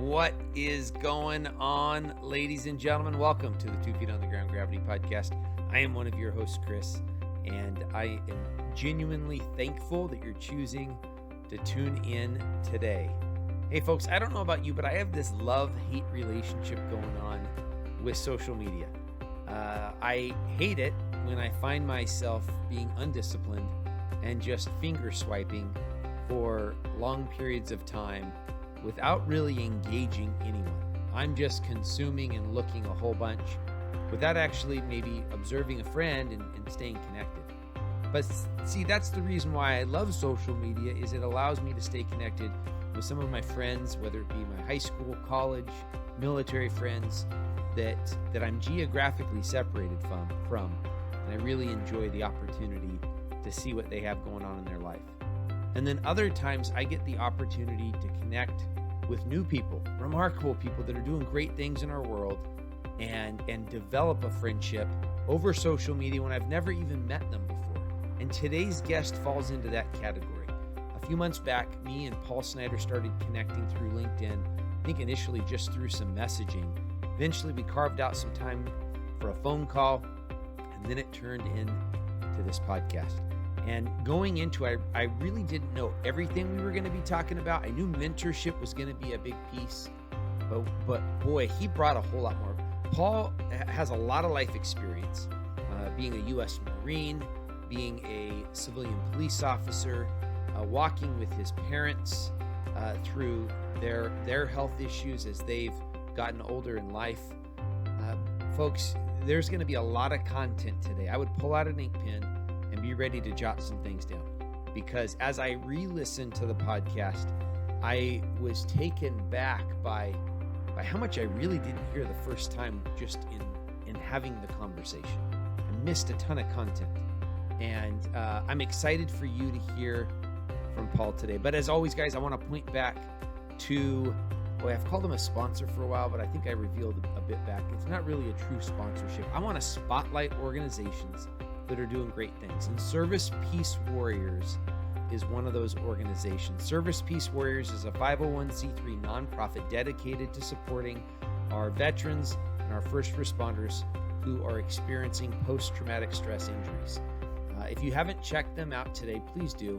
What is going on, ladies and gentlemen? Welcome to the 2 Feet on the Ground Gravity Podcast. I am one of your hosts, Chris, and I am genuinely thankful that you're choosing to tune in today. Hey folks, I don't know about you, but I have this love-hate relationship going on with social media. I hate it when I find myself being undisciplined and just finger swiping for long periods of time without really engaging anyone. I'm just consuming and looking a whole bunch without actually maybe observing a friend and staying connected. But see, that's the reason why I love social media, is it allows me to stay connected with some of my friends, whether it be my high school, college, military friends that I'm geographically separated from. And I really enjoy the opportunity to see what they have going on in their life. And then other times I get the opportunity to connect with new people, remarkable people that are doing great things in our world, and develop a friendship over social media when I've never even met them before. And today's guest falls into that category. A few months back, me and Paul Snyder started connecting through LinkedIn, I think initially just through some messaging. Eventually we carved out some time for a phone call, and then it turned into this podcast. And going into it, I really didn't know everything we were going to be talking about. I knew mentorship was going to be a big piece, but boy, he brought a whole lot more. Paul has a lot of life experience, being a U.S. Marine, being a civilian police officer, walking with his parents through their health issues as they've gotten older in life. Folks, there's going to be a lot of content today. I would pull out an ink pen and be ready to jot some things down, because as I re-listened to the podcast, I was taken back by how much I really didn't hear the first time just in having the conversation. I missed a ton of content, and I'm excited for you to hear from Paul today. But as always, guys, I want to point back to, I've called him a sponsor for a while, but I think I revealed a bit back. It's not really a true sponsorship. I want to spotlight organizations that are doing great things. And Service Peace Warriors is one of those organizations. Service Peace Warriors is a 501c3 nonprofit dedicated to supporting our veterans and our first responders who are experiencing post-traumatic stress injuries. If you haven't checked them out today, please do.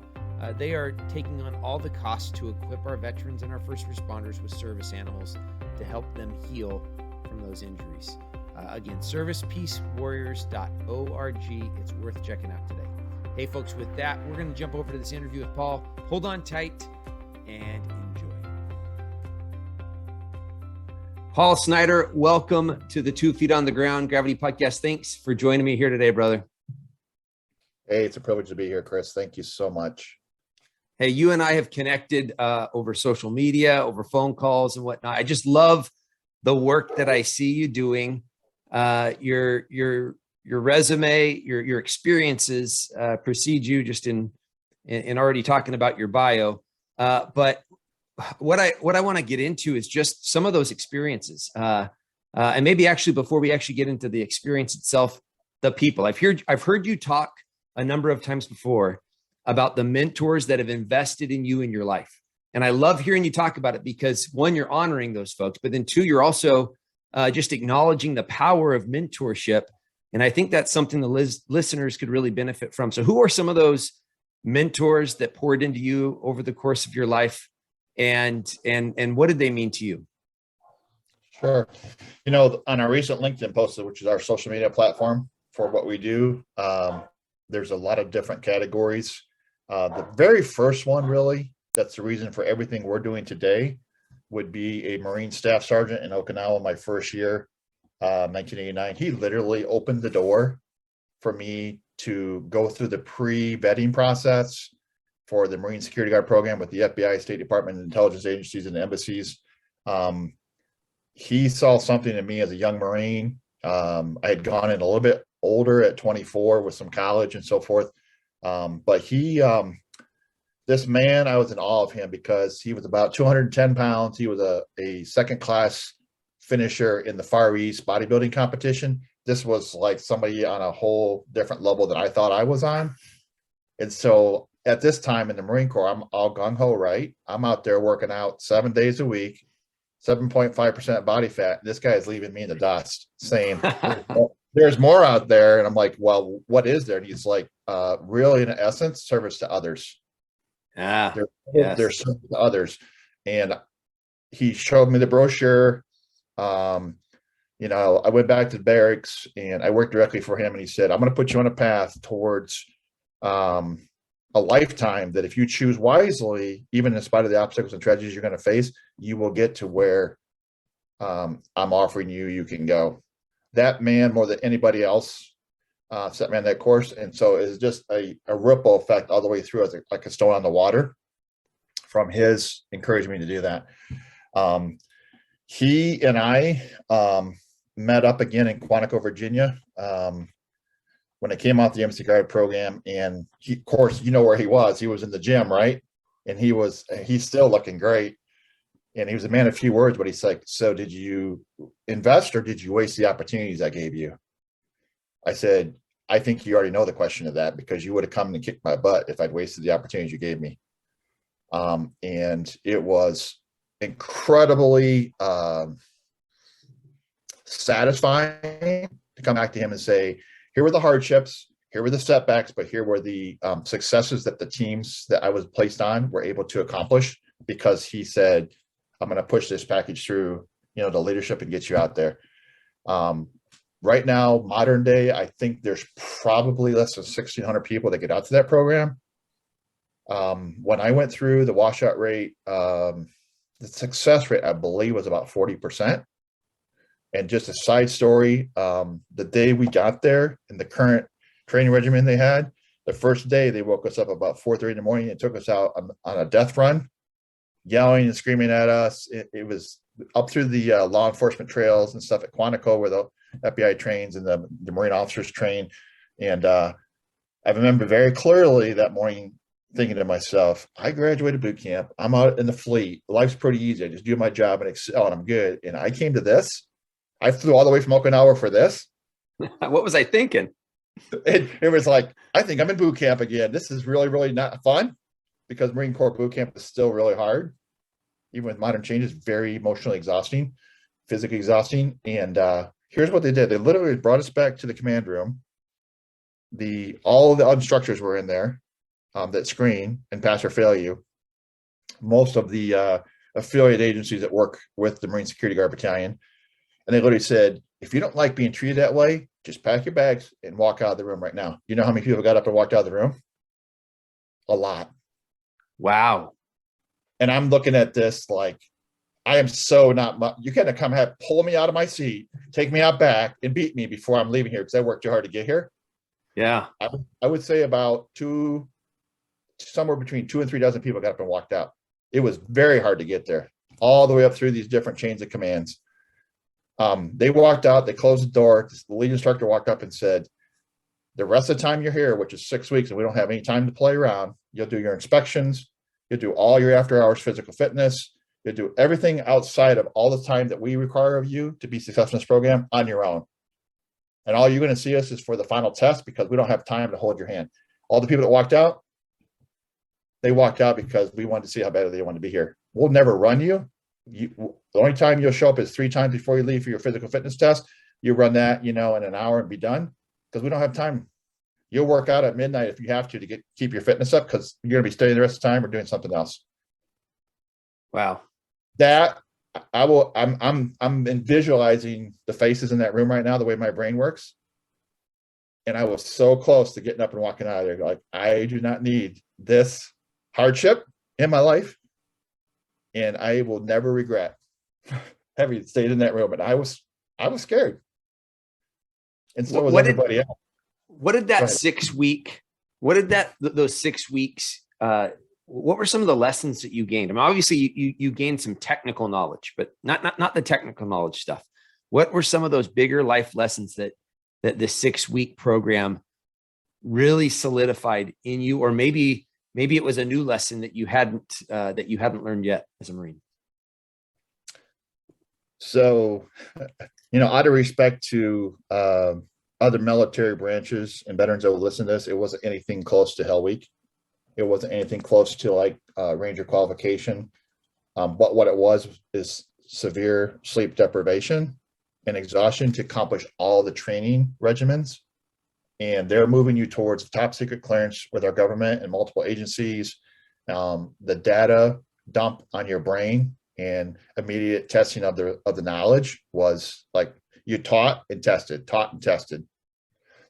They are taking on all the costs to equip our veterans and our first responders with service animals to help them heal from those injuries. Again, servicepeacewarriors.org. It's worth checking out today. Hey, folks, with that, we're going to jump over to this interview with Paul. Hold on tight and enjoy. Paul Snyder, welcome to the 2 Feet on the Ground Gravity Podcast. Thanks for joining me here today, brother. Hey, it's a privilege to be here, Chris. Thank you so much. Hey, you and I have connected over social media, over phone calls and whatnot. I just love the work that I see you doing. Your resume, your experiences precede you just in already talking about your bio. But what I want to get into is just some of those experiences. And maybe actually before we actually get into the experience itself, the people. I've heard you talk a number of times before about the mentors that have invested in you in your life. And I love hearing you talk about it because, one, you're honoring those folks, but then two, you're also just acknowledging the power of mentorship. And I think that's something the listeners could really benefit from. So who are some of those mentors that poured into you over the course of your life, and what did they mean to you? Sure. You know, on our recent LinkedIn post, which is our social media platform for what we do, there's a lot of different categories. The very first one, really, that's the reason for everything we're doing today, would be a Marine Staff Sergeant in Okinawa, my first year, 1989. He literally opened the door for me to go through the pre-vetting process for the Marine Security Guard program with the FBI, State Department, and intelligence agencies and embassies. He saw something in me as a young Marine. I had gone in a little bit older at 24 with some college and so forth. But this man, I was in awe of him because he was about 210 pounds. He was a second class finisher in the Far East bodybuilding competition. This was like somebody on a whole different level that I thought I was on. And so at this time in the Marine Corps, I'm all gung-ho, right? I'm out there working out 7 days a week, 7.5% body fat. This guy is leaving me in the dust, saying there's more out there. And I'm like, well, what is there? And he's like, really, in essence, service to others. Ah, There's yes. service to others. And he showed me the brochure. Um, I went back to the barracks and I worked directly for him. And he said, I'm going to put you on a path towards a lifetime that if you choose wisely, even in spite of the obstacles and tragedies you're going to face, you will get to where I'm offering you can go. That man, more than anybody else, set me on that course. And so it's just a ripple effect all the way through, as like a stone on the water, from his encouraging me to do that. He and I met up again in Quantico, Virginia, when I came out the MC Guard program. And he, of course, you know where he was. He was in the gym, right? And he's still looking great. And he was a man of few words, but he's like, so did you invest or did you waste the opportunities I gave you? I said, I think you already know the question of that, because you would have come and kicked my butt if I'd wasted the opportunities you gave me. And it was incredibly satisfying to come back to him and say, here were the hardships, here were the setbacks, but here were the successes that the teams that I was placed on were able to accomplish, because he said, I'm going to push this package through, the leadership and get you out there. Right now, modern day, I think there's probably less than 1,600 people that get out to that program. When I went through, the washout rate, the success rate, I believe, was about 40%. And just a side story, the day we got there in the current training regimen they had, the first day they woke us up about 4:30 in the morning and took us out on a death run, yelling and screaming at us. It was up through the law enforcement trails and stuff at Quantico, where the FBI trains and the Marine officers train. And I remember very clearly that morning thinking to myself, I graduated boot camp. I'm out in the fleet. Life's pretty easy. I just do my job and excel and I'm good. And I came to this. I flew all the way from Okinawa for this. What was I thinking? It was like, I think I'm in boot camp again. This is really, really not fun, because Marine Corps boot camp is still really hard. Even with modern changes, very emotionally exhausting, physically exhausting. And here's what they did. They literally brought us back to the command room. All of the instructors were in there that screen and pass or fail you. Most of the affiliate agencies that work with the Marine Security Guard Battalion. And they literally said, if you don't like being treated that way, just pack your bags and walk out of the room right now. You know how many people got up and walked out of the room? A lot. Wow. And I'm looking at this like, I am so not, you can't come pull me out of my seat, take me out back and beat me before I'm leaving here, because I worked too hard to get here. Yeah. I would say about somewhere between 2 and 3 dozen people got up and walked out. It was very hard to get there, all the way up through these different chains of commands. They walked out, they closed the door. The lead instructor walked up and said, the rest of the time you're here, which is 6 weeks, and we don't have any time to play around, you'll do your inspections, you'll do all your after hours physical fitness, you'll do everything outside of all the time that we require of you to be successful in this program on your own. And all you're going to see us is for the final test, because we don't have time to hold your hand. All the people that walked out, they walked out because we wanted to see how bad they want to be here. We'll never run you. The only time you'll show up is 3 times before you leave for your physical fitness test. You run that, in an hour and be done, because we don't have time. You'll work out at midnight if you have to keep your fitness up, because you're going to be studying the rest of the time or doing something else. Wow. That I'm visualizing the faces in that room right now, the way my brain works. And I was so close to getting up and walking out of there. Like, I do not need this hardship in my life. And I will never regret having stayed in that room. And I was scared. And so was everybody else. What did that 6 week, those 6 weeks, what were some of the lessons that you gained? I mean, obviously you gained some technical knowledge, but not the technical knowledge stuff. What were some of those bigger life lessons that the 6 week program really solidified in you? Or maybe it was a new lesson that you hadn't learned yet as a Marine. So, out of respect to other military branches and veterans that will listen to this, it wasn't anything close to Hell Week. It wasn't anything close to like Ranger qualification. But what it was is severe sleep deprivation and exhaustion to accomplish all the training regimens. And they're moving you towards top secret clearance with our government and multiple agencies. The data dump on your brain and immediate testing of the knowledge was like you taught and tested.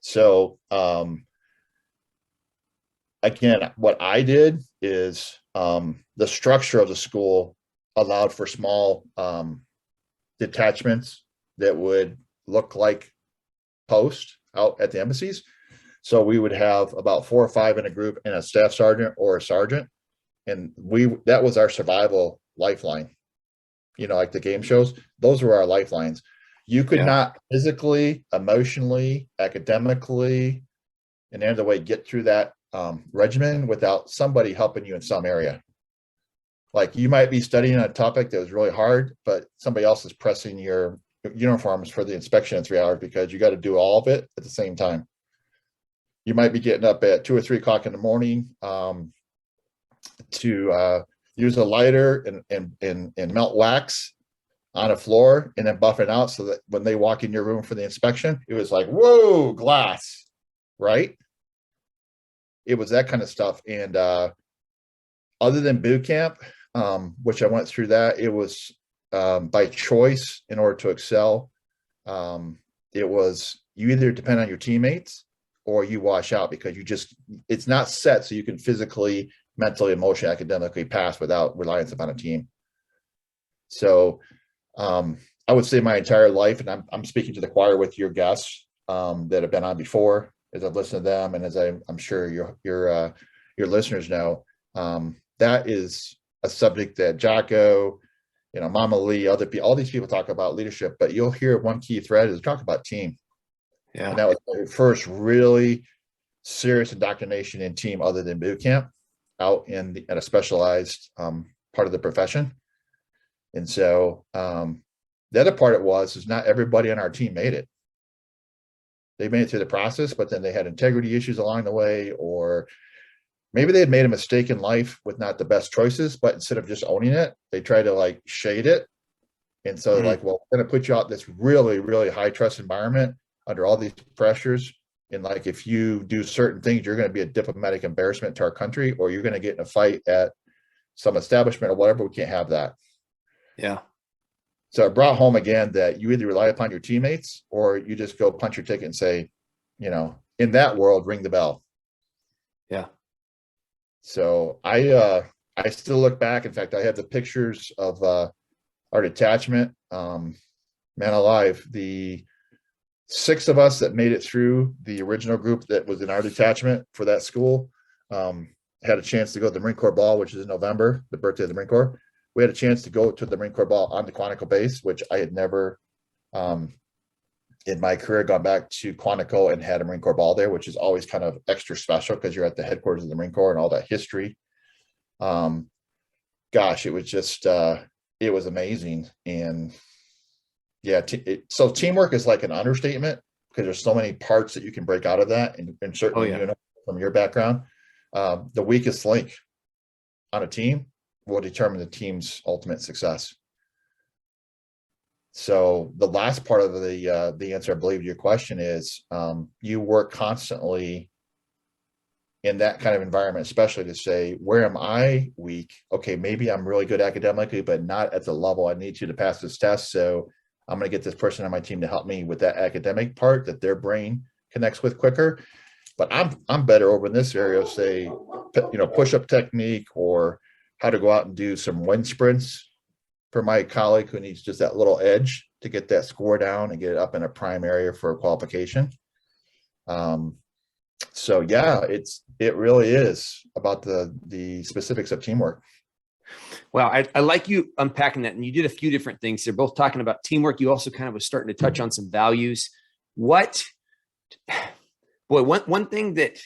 So again, what I did is the structure of the school allowed for small detachments that would look like post out at the embassies. So we would have about 4 or 5 in a group and a staff sergeant or a sergeant. And that was our survival lifeline. Like the game shows, those were our lifelines. You could not physically, emotionally, academically, and end of the way get through that regimen without somebody helping you in some area. Like you might be studying a topic that was really hard, but somebody else is pressing your uniforms for the inspection in 3 hours because you got to do all of it at the same time. You might be getting up at 2 or 3 o'clock in the morning to use a lighter and melt wax on a floor and then buff it out so that when they walk in your room for the inspection, it was like, whoa, glass, right? It was that kind of stuff. And other than boot camp, which I went through that, it was by choice in order to excel. It was you either depend on your teammates or you wash out because it's not set so you can physically, mentally, emotionally, academically pass without reliance upon a team. So I would say my entire life, and I'm speaking to the choir with your guests that have been on before, as I've listened to them, and as I'm sure your listeners know, that is a subject that Jocko, Mama Lee, all these people talk about leadership, but you'll hear one key thread is talk about team. Yeah. And that was my first really serious indoctrination in team other than boot camp out in a specialized part of the profession. And so the other part is not everybody on our team made it. They made it through the process, but then they had integrity issues along the way, or maybe they had made a mistake in life with not the best choices, but instead of just owning it, they try to like shade it. And so they're like, well, we're going to put you out this really, really high trust environment under all these pressures. And like, if you do certain things, you're going to be a diplomatic embarrassment to our country, or you're going to get in a fight at some establishment or whatever. We can't have that. Yeah. So it brought home again that you either rely upon your teammates or you just go punch your ticket and say, in that world, ring the bell. Yeah. So I still look back. In fact, I have the pictures of our detachment. Man alive, the 6 of us that made it through the original group that was in our detachment for that school had a chance to go to the Marine Corps Ball, which is in November, the birthday of the Marine Corps. We had a chance to go to the Marine Corps Ball on the Quantico base, which I had never in my career gone back to Quantico and had a Marine Corps Ball there, which is always kind of extra special because you're at the headquarters of the Marine Corps and all that history. Gosh, it was just, it was amazing. And yeah, so teamwork is like an understatement because there's so many parts that you can break out of that. And certainly, from your background, the weakest link on a team will determine the team's ultimate success. So the last part of the answer, I believe, to your question is you work constantly in that kind of environment, especially to say, where am I weak? Okay, maybe I'm really good academically, but not at the level I need to pass this test. So I'm going to get this person on my team to help me with that academic part that their brain connects with quicker. But I'm better over in this area, say, push-up technique or how to go out and do some wind sprints for my colleague who needs just that little edge to get that score down and get it up in a prime area for a qualification. So yeah, it really is about the specifics of teamwork. Well, I like you unpacking that, and you did a few different things. They're both talking about teamwork. You also kind of was starting to touch on some values. One thing that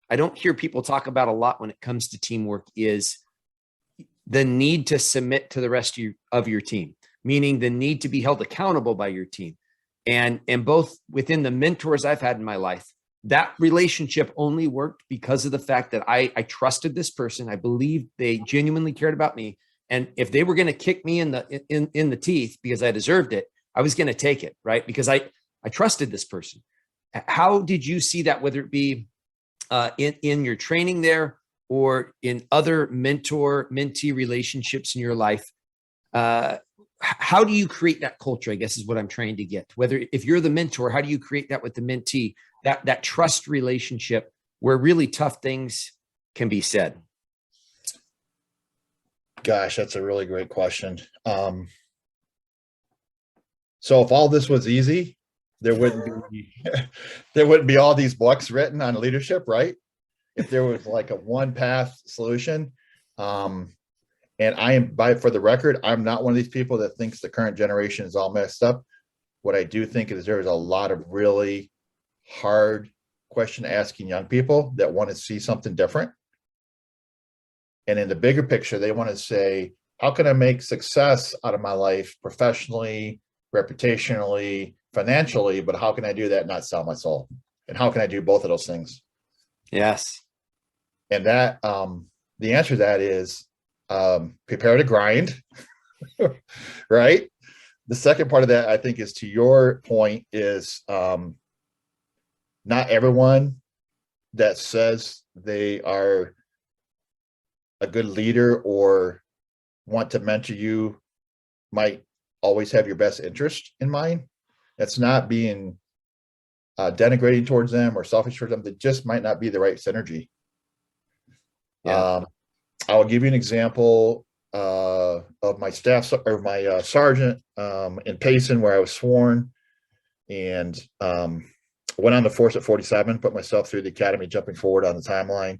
I don't hear people talk about a lot when it comes to teamwork is the need to submit to the rest of your team, meaning the need to be held accountable by your team. And both within the mentors I've had in my life, that relationship only worked because of the fact that I trusted this person. I believed they genuinely cared about me, And if they were going to kick me in the teeth because I deserved it, I was going to take it, right? Because I trusted this person. How did you see that, whether it be in your training there or in other mentor-mentee relationships in your life? How do you create that culture, I guess, is what I'm trying to get. Whether if you're the mentor, how do you create that with the mentee, that trust relationship where really tough things can be said? Gosh, that's a really great question. So if all this was easy, there wouldn't be there wouldn't be all these books written on leadership, right? If there was like a one path solution. And I am, for the record, I'm not one of these people that thinks the current generation is all messed up. What I do think is there's a lot of really hard question asking young people that want to see something different. And in the bigger picture, they want to say, how can I make success out of my life professionally, reputationally, financially, but how can I do that and not sell my soul? And how can I do both of those things? Yes. And that, the answer to that is prepare to grind, right? The second part of that, I think, is to your point, is not everyone that says they are a good leader or want to mentor you might always have your best interest in mind. That's not being denigrating towards them or selfish towards them. That just might not be the right synergy. Yeah. I'll give you an example of my staff or my sergeant in Payson, where I was sworn, and went on the force at 47, put myself through the academy, jumping forward on the timeline.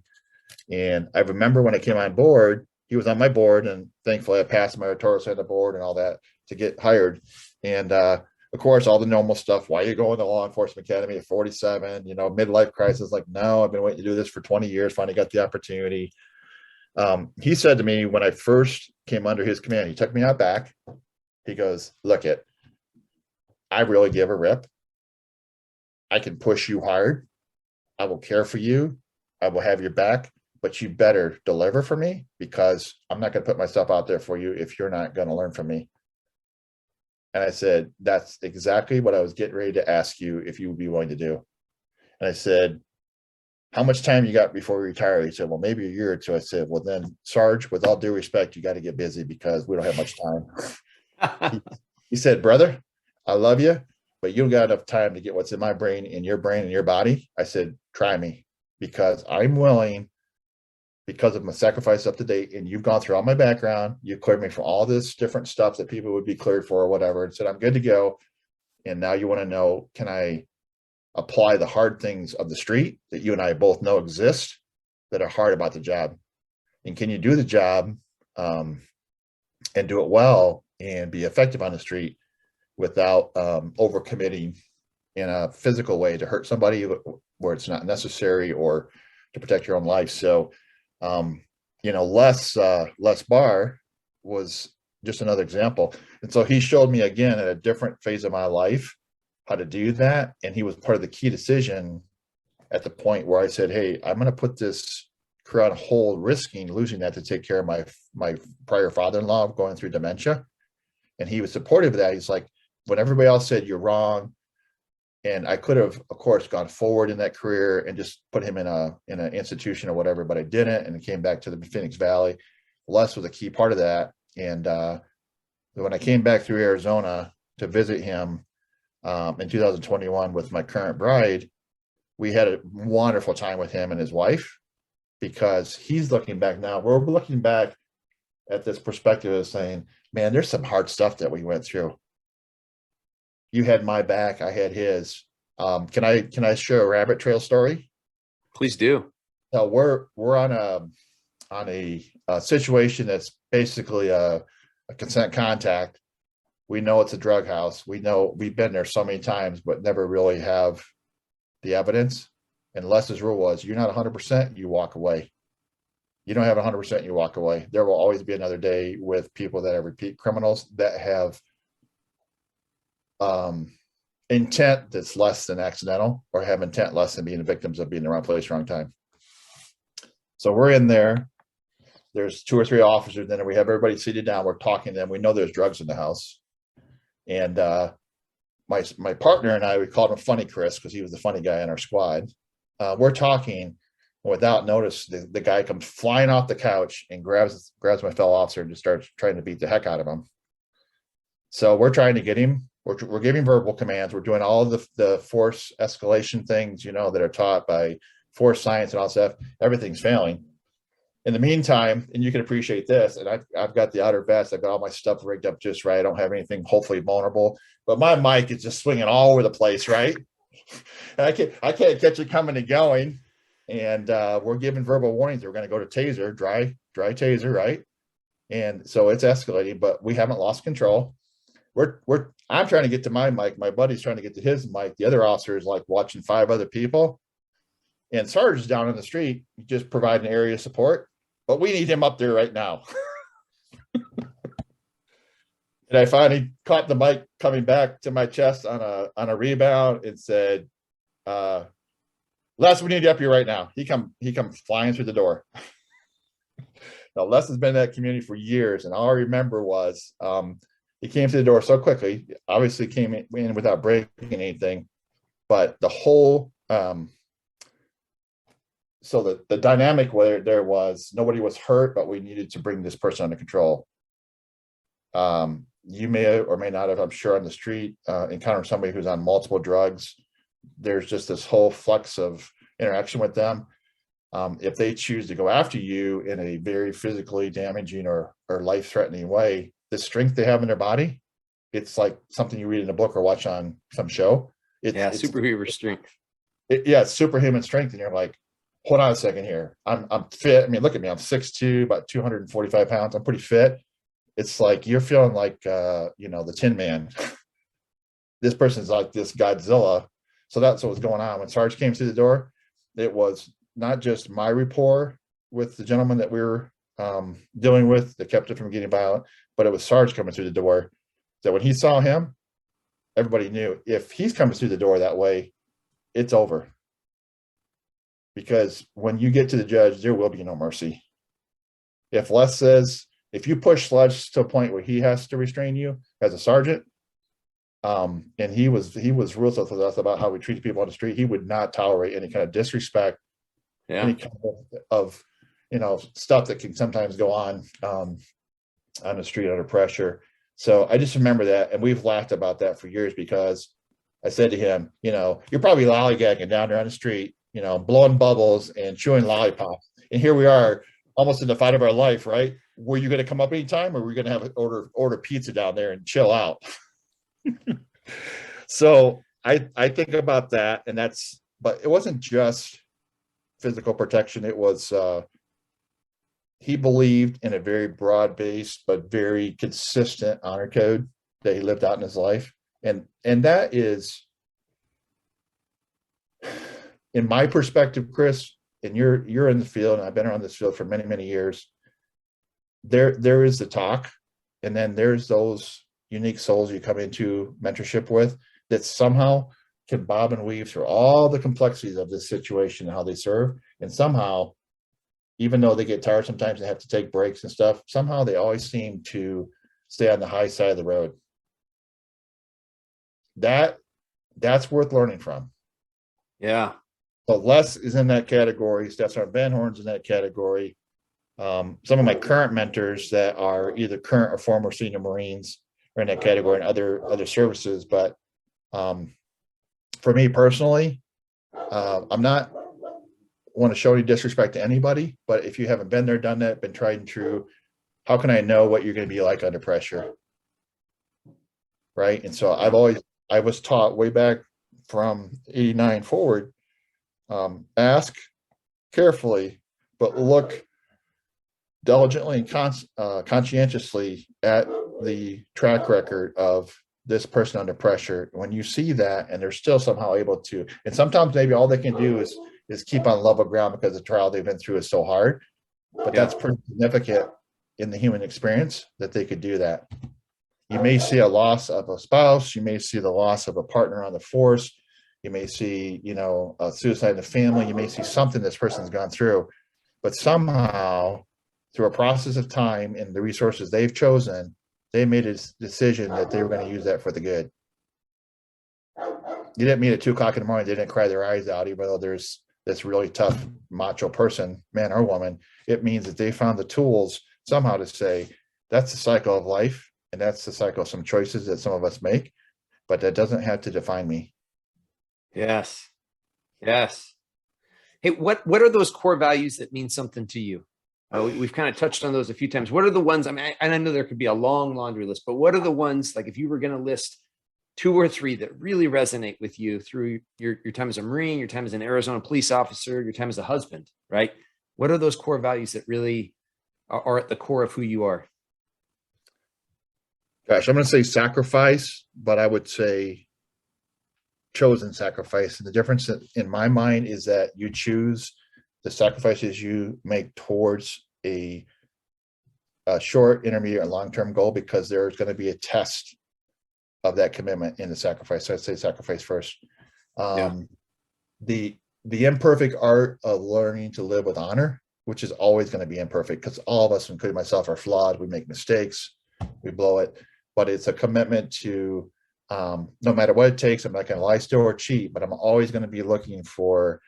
And I remember when I came on board, he was on my board, and thankfully I passed my tutorials on the board and all that to get hired. And of course, all the normal stuff. Why are you going to law enforcement academy at 47? You know, midlife crisis. Like, no, I've been waiting to do this for 20 years. Finally got the opportunity. He said to me when I first came under his command, he took me out back. He goes, look it, I really give a rip. I can push you hard. I will care for you. I will have your back, but you better deliver for me, because I'm not going to put myself out there for you if you're not going to learn from me. And I said, that's exactly what I was getting ready to ask you if you would be willing to do. And I said, how much time you got before we retire? He said, well, maybe a year or two. I said, well, then, Sarge, with all due respect, you got to get busy because we don't have much time. He said, brother, I love you, but you don't got enough time to get what's in my brain, in your brain, and your body. I said, try me, because I'm willing, because of my sacrifice up to date, and you've gone through all my background. You cleared me for all this different stuff that people would be cleared for or whatever, and said, I'm good to go. And now you want to know, can I apply the hard things of the street that you and I both know exist that are hard about the job? And can you do the job and do it well and be effective on the street without overcommitting in a physical way to hurt somebody where it's not necessary, or to protect your own life? So, Les Barr was just another example. And so he showed me again at a different phase of my life how to do that. And he was part of the key decision at the point where I said, hey, I'm going to put this career on hold, risking losing that to take care of my prior father-in-law going through dementia. And he was supportive of that. He's like, when everybody else said you're wrong, and I could have, of course, gone forward in that career and just put him in an institution or whatever, but I didn't, and came back to the Phoenix Valley. Les was a key part of that. And when I came back through Arizona to visit him in 2021 with my current bride, we had a wonderful time with him and his wife, because he's looking back now. We're looking back at this perspective of saying, man, there's some hard stuff that we went through. You had my back, I had his. Can I share a rabbit trail story? Please do. So we're on a situation that's basically a consent contact. We know it's a drug house. We know we've been there so many times, but never really have the evidence. And Les's rule was, you're not 100%, you walk away. You don't have 100%, you walk away. There will always be another day with people that are repeat criminals that have intent that's less than accidental, or have intent less than being victims of being in the wrong place, wrong time. So we're in there, There's 2 or 3 officers. Then we have everybody seated down. We're talking to them. We know there's drugs in the house. And my partner and I, we called him Funny Chris because he was the funny guy in our squad. We're talking. Without notice, the guy comes flying off the couch and grabs my fellow officer and just starts trying to beat the heck out of him. So we're trying to get him. We're giving verbal commands. We're doing all of the force escalation things, that are taught by force science and all stuff. Everything's failing. In the meantime, and you can appreciate this, and I've got the outer vest. I've got all my stuff rigged up just right. I don't have anything hopefully vulnerable, but my mic is just swinging all over the place, right? And I can't catch it coming and going. And we're giving verbal warnings. We're going to go to taser, dry taser, right? And so it's escalating, but we haven't lost control. I'm trying to get to my mic. My buddy's trying to get to his mic. The other officer is like watching 5 other people. And Sarge is down in the street, just providing area support. But we need him up there right now. And I finally caught the mic coming back to my chest on a rebound and said, Les, we need you up here right now. He come flying through the door. Now, Les has been in that community for years, and all I remember was he came through the door so quickly. Obviously, came in without breaking anything, but the whole so the dynamic where there was nobody was hurt, but we needed to bring this person under control. You may or may not have, I'm sure, on the street encountered somebody who's on multiple drugs. There's just this whole flux of interaction with them. If they choose to go after you in a very physically damaging or life-threatening way, the strength they have in their body, it's like something you read in a book or watch on some show. It's superhuman strength. It's superhuman strength. And you're like, hold on a second here. I'm fit. I mean, look at me. I'm 6'2", about 245 pounds. I'm pretty fit. It's like you're feeling like, the Tin Man. This person's like this Godzilla. So that's what was going on. When Sarge came through the door, it was not just my rapport with the gentleman that we were dealing with that kept it from getting violent, but it was Sarge coming through the door. So when he saw him, everybody knew if he's coming through the door that way, it's over. Because when you get to the judge, there will be no mercy. If Les says, if you push Sledge to a point where he has to restrain you as a sergeant, and he was ruthless with us about how we treat people on the street. He would not tolerate any kind of disrespect, any kind of stuff that can sometimes go on the street under pressure. So I just remember that, and we've laughed about that for years because I said to him, you're probably lollygagging down there on the street, blowing bubbles and chewing lollipops, and here we are, almost in the fight of our life, right? Were you going to come up anytime, or were we going to have order pizza down there and chill out? So I think about that, and but it wasn't just physical protection. It was he believed in a very broad-based but very consistent honor code that he lived out in his life, and that is, in my perspective, Chris, and you're in the field, and I've been around this field for many years. There is the talk, and then there's those unique souls you come into mentorship with that somehow can bob and weave through all the complexities of this situation and how they serve. And somehow, even though they get tired, sometimes they have to take breaks and stuff, somehow they always seem to stay on the high side of the road. That's worth learning from. Yeah. But Les is in that category. Stefan Van Horn's in that category. Some of my current mentors that are either current or former senior Marines are in that category, and other services. But for me personally, I'm not want to show any disrespect to anybody, but if you haven't been there, done that, been tried and true, how can I know what you're going to be like under pressure? Right. And so I was taught way back from 89 forward, ask carefully, but look diligently and conscientiously at the track record of this person under pressure. When you see that, and they're still somehow able to, and sometimes maybe all they can do is keep on level ground because the trial they've been through is so hard, but that's pretty significant in the human experience that they could do that. You may see a loss of a spouse, you may see the loss of a partner on the force, you may see, a suicide in the family, you may see something this person's gone through, but somehow through a process of time and the resources they've chosen, they made a decision that they were going to use that for the good. You didn't meet at 2 o'clock in the morning. They didn't cry their eyes out, even though there's this really tough macho person, man or woman. It means that they found the tools somehow to say, that's the cycle of life. And that's the cycle of some choices that some of us make, but that doesn't have to define me. Yes. Yes. Hey, what are those core values that mean something to you? We've kind of touched on those a few times. What are the ones, and I know there could be a long laundry list, but what are the ones, like if you were going to list 2 or 3 that really resonate with you through your time as a Marine, your time as an Arizona police officer, your time as a husband, right? What are those core values that really are at the core of who you are? Gosh, I'm going to say sacrifice, but I would say chosen sacrifice. And the difference in my mind is that you choose the sacrifices you make towards a short, intermediate, and long-term goal, because there's going to be a test of that commitment in the sacrifice. So I'd say sacrifice first. The imperfect art of learning to live with honor, which is always going to be imperfect, because all of us, including myself, are flawed. We make mistakes, we blow it, but it's a commitment to no matter what it takes. I'm not going to lie, steal, or cheat, but I'm always going to be looking for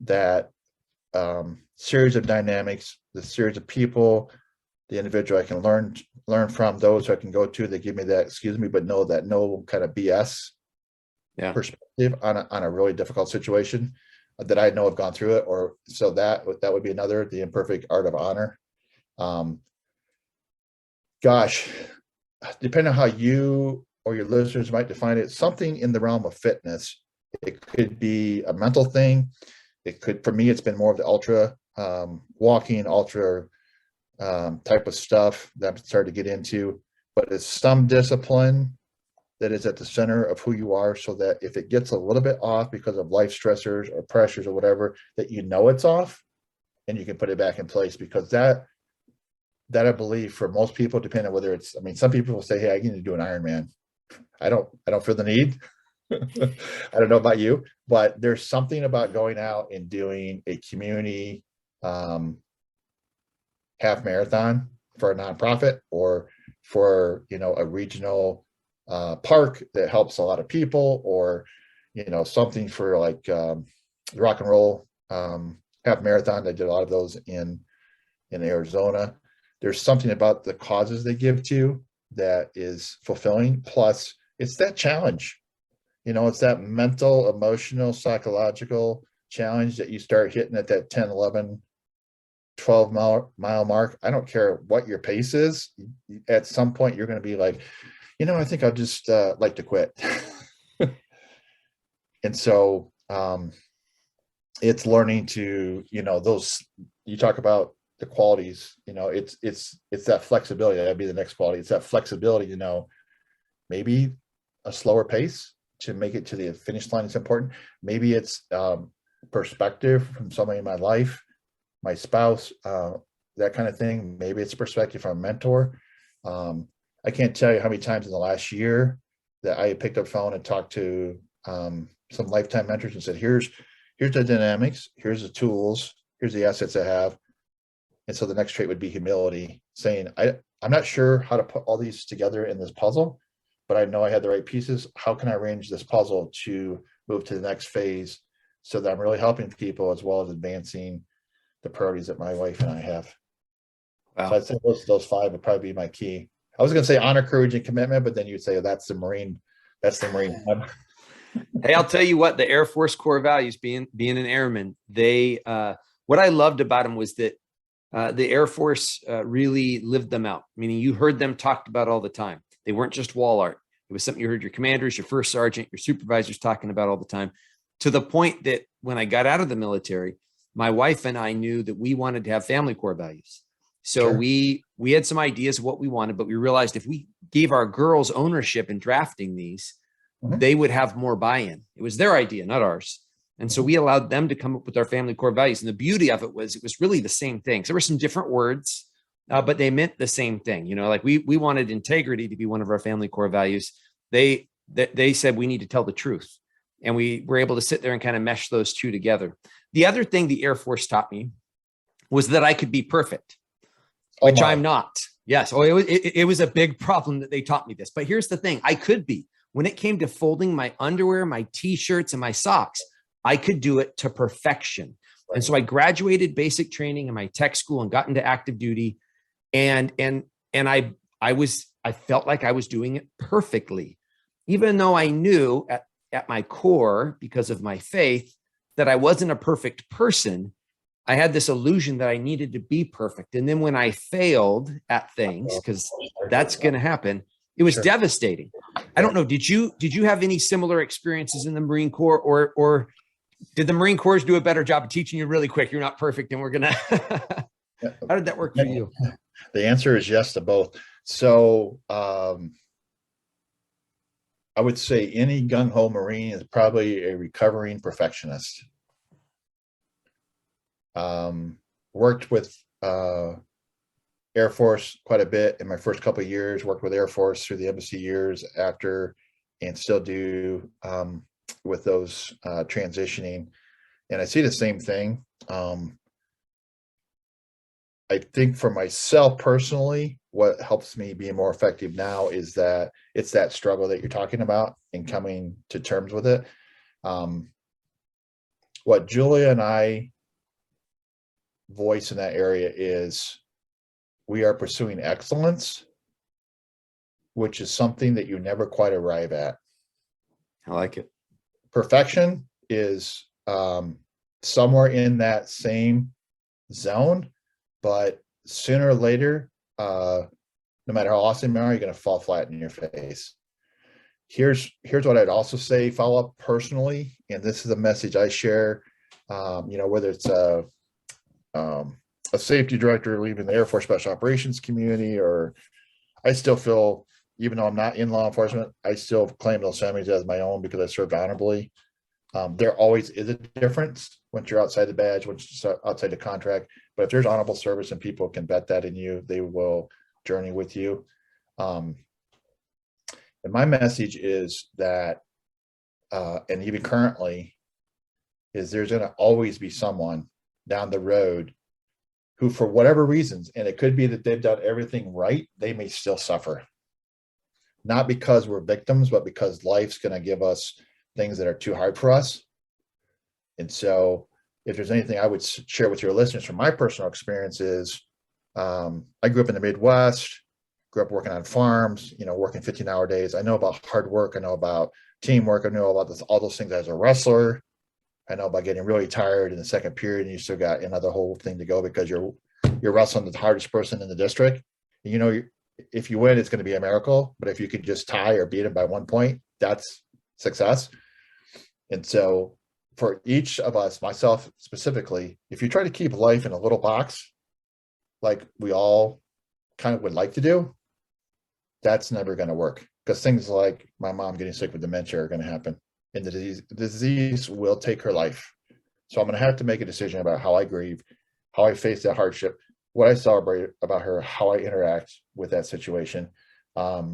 that series of dynamics, the series of people, the individual I can learn from, those who I can go to that give me that, excuse me, but know that no kind of BS perspective on a really difficult situation that I know have gone through it. Or so that would be another, the imperfect art of honor. Gosh, depending on how you or your listeners might define it, something in the realm of fitness. It could be a mental thing. It could, for me, it's been more of the ultra walking, ultra type of stuff that I've started to get into, but it's some discipline that is at the center of who you are, so that if it gets a little bit off because of life stressors or pressures or whatever, that you know it's off and you can put it back in place. Because that I believe for most people, depending on whether it's, I mean, some people will say, hey, I need to do an Ironman. I don't feel the need. I don't know about you, but there's something about going out and doing a community half marathon for a nonprofit, or for, a regional park that helps a lot of people, or, something for like the rock and roll half marathon. I did a lot of those in Arizona. There's something about the causes they give to that is fulfilling. Plus, it's that challenge. It's that mental, emotional, psychological challenge that you start hitting at that 10, 11, 12 mile mark. I don't care what your pace is. At some point, you're going to be like, I think I'll just like to quit. And so it's learning to, those, you talk about the qualities, it's that flexibility. That'd be the next quality. It's that flexibility, maybe a slower pace to make it to the finish line is important. Maybe it's perspective from somebody in my life, my spouse, that kind of thing. Maybe it's perspective from a mentor. I can't tell you how many times in the last year that I picked up the phone and talked to some lifetime mentors and said, here's the dynamics, here's the tools, here's the assets I have. And so the next trait would be humility, saying, I'm not sure how to put all these together in this puzzle, but I know I had the right pieces. How can I arrange this puzzle to move to the next phase so that I'm really helping people as well as advancing the priorities that my wife and I have? Wow. So I'd say those 5 would probably be my key. I was going to say honor, courage, and commitment, but then you'd say, that's the Marine one. Hey, I'll tell you what, the Air Force core values, being an airman, they what I loved about them was that the Air Force really lived them out, meaning you heard them talked about all the time. They weren't just wall art. It was something you heard your commanders, your first sergeant, your supervisors talking about all the time, to the point that when I got out of the military, my wife and I knew that we wanted to have family core values. So sure. we had some ideas of what we wanted, but we realized if we gave our girls ownership in drafting these, they would have more buy-in. It was their idea, not ours. And so we allowed them to come up with our family core values. And the beauty of it was really the same thing. So there were some different words, but they meant the same thing. Like we wanted integrity to be one of our family core values. They said we need to tell the truth. And we were able to sit there and kind of mesh those two together. The other thing the Air Force taught me was that I could be perfect. Oh which my. I'm not. Yes. Oh, it was a big problem that they taught me this. But here's the thing, I could be. When it came to folding my underwear, my t-shirts, and my socks, I could do it to perfection. And so I graduated basic training in my tech school and got into active duty. And I felt like I was doing it perfectly, even though I knew at my core, because of my faith, that I wasn't a perfect person. I had this illusion that I needed to be perfect. And then when I failed at things, because that's going to happen, it was devastating. I don't know. Did you have any similar experiences in the Marine Corps, or did the Marine Corps do a better job of teaching you really quick? You're not perfect, and we're gonna. How did that work for you? The answer is yes to both. So I would say any gung-ho Marine is probably a recovering perfectionist. Worked with Air Force quite a bit in my first couple of years, worked with Air Force through the embassy years after, and still do with those transitioning. And I see the same thing. I think for myself personally, what helps me be more effective now is that it's that struggle that you're talking about and coming to terms with it. What Julia and I voice in that area is we are pursuing excellence, which is something that you never quite arrive at. I like it. Perfection is somewhere in that same zone, but sooner or later, no matter how awesome you are, you're going to fall flat in your face. Here's what I'd also say, follow up personally, and this is a message I share, whether it's a safety director leaving the Air Force Special Operations community, or I still feel, even though I'm not in law enforcement, I still claim those families as my own because I served honorably. There always is a difference once you're outside the badge, once you're outside the contract. But if there's honorable service and people can bet that in you, they will journey with you. And my message is that, and even currently, is there's going to always be someone down the road who, for whatever reasons, and it could be that they've done everything right, they may still suffer. Not because we're victims, but because life's going to give us things that are too hard for us. And so if there's anything I would share with your listeners from my personal experiences, I grew up in the Midwest, grew up working on farms, working 15-hour days. I know about hard work. I know about teamwork. I know about all those things as a wrestler. I know about getting really tired in the second period and you still got another whole thing to go because you're wrestling the hardest person in the district. And, if you win, it's going to be a miracle. But if you could just tie or beat him by 1 point, that's success. And so for each of us, myself specifically, if you try to keep life in a little box, like we all kind of would like to do, that's never going to work, because things like my mom getting sick with dementia are going to happen, and the disease will take her life. So I'm going to have to make a decision about how I grieve, how I face that hardship, what I celebrate about her, how I interact with that situation. I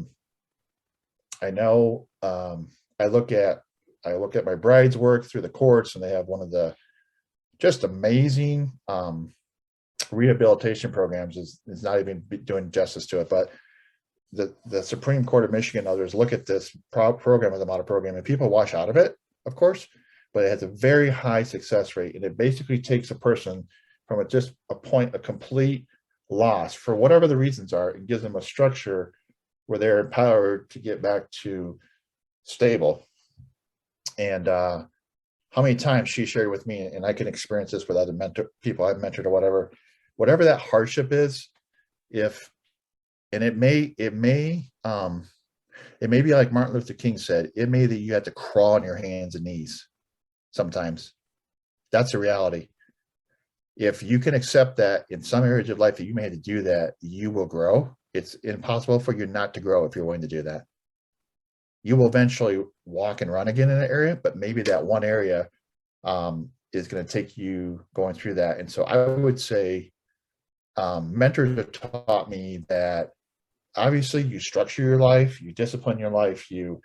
know I look at my bride's work through the courts, and they have one of the just amazing rehabilitation programs. Is not even doing justice to it, but the Supreme Court of Michigan and others look at this program as a model program, and people wash out of it, of course, but it has a very high success rate, and it basically takes a person from just a point of complete loss for whatever the reasons are, and gives them a structure where they're empowered to get back to stable. And how many times she shared with me, and I can experience this with other people I've mentored or whatever that hardship is, it may be like Martin Luther King said, it may that you have to crawl on your hands and knees sometimes. That's a reality. If you can accept that in some areas of life that you may have to do that, you will grow. It's impossible for you not to grow if you're willing to do that. You will eventually walk and run again in an area, but maybe that one area is going to take you going through that. And so I would say mentors have taught me that obviously you structure your life, you discipline your life, you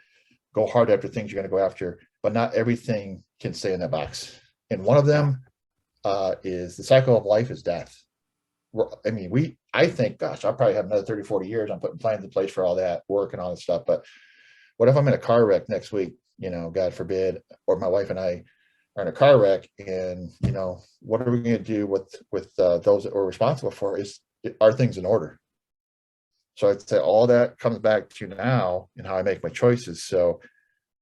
go hard after things you're going to go after, but not everything can stay in that box. And one of them is the cycle of life is death. I think, gosh, I'll probably have another 30, 40 years. I'm putting plans in place for all that work and all this stuff. But what if I'm in a car wreck next week, God forbid, or my wife and I are in a car wreck, and, what are we going to do with those that we're responsible for? Are things in order? So I'd say all that comes back to now and how I make my choices. So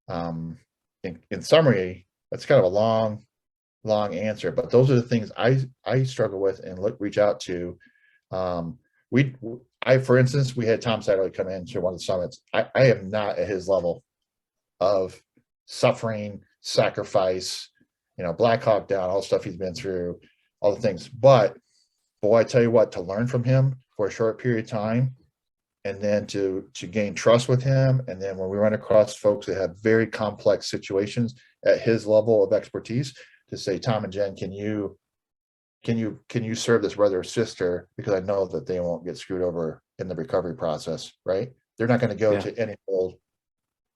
um, in summary, that's kind of a long answer, but those are the things I struggle with and reach out to. Um, for instance, we had Tom Snyder come in to one of the summits. I am not at his level of suffering, sacrifice, Black Hawk Down, all the stuff he's been through, all the things. But boy, I tell you what, to learn from him for a short period of time, and then to gain trust with him, and then when we run across folks that have very complex situations at his level of expertise, to say, Tom and Jen, can you serve this brother or sister, because I know that they won't get screwed over in the recovery process, right? They're not going to go to any old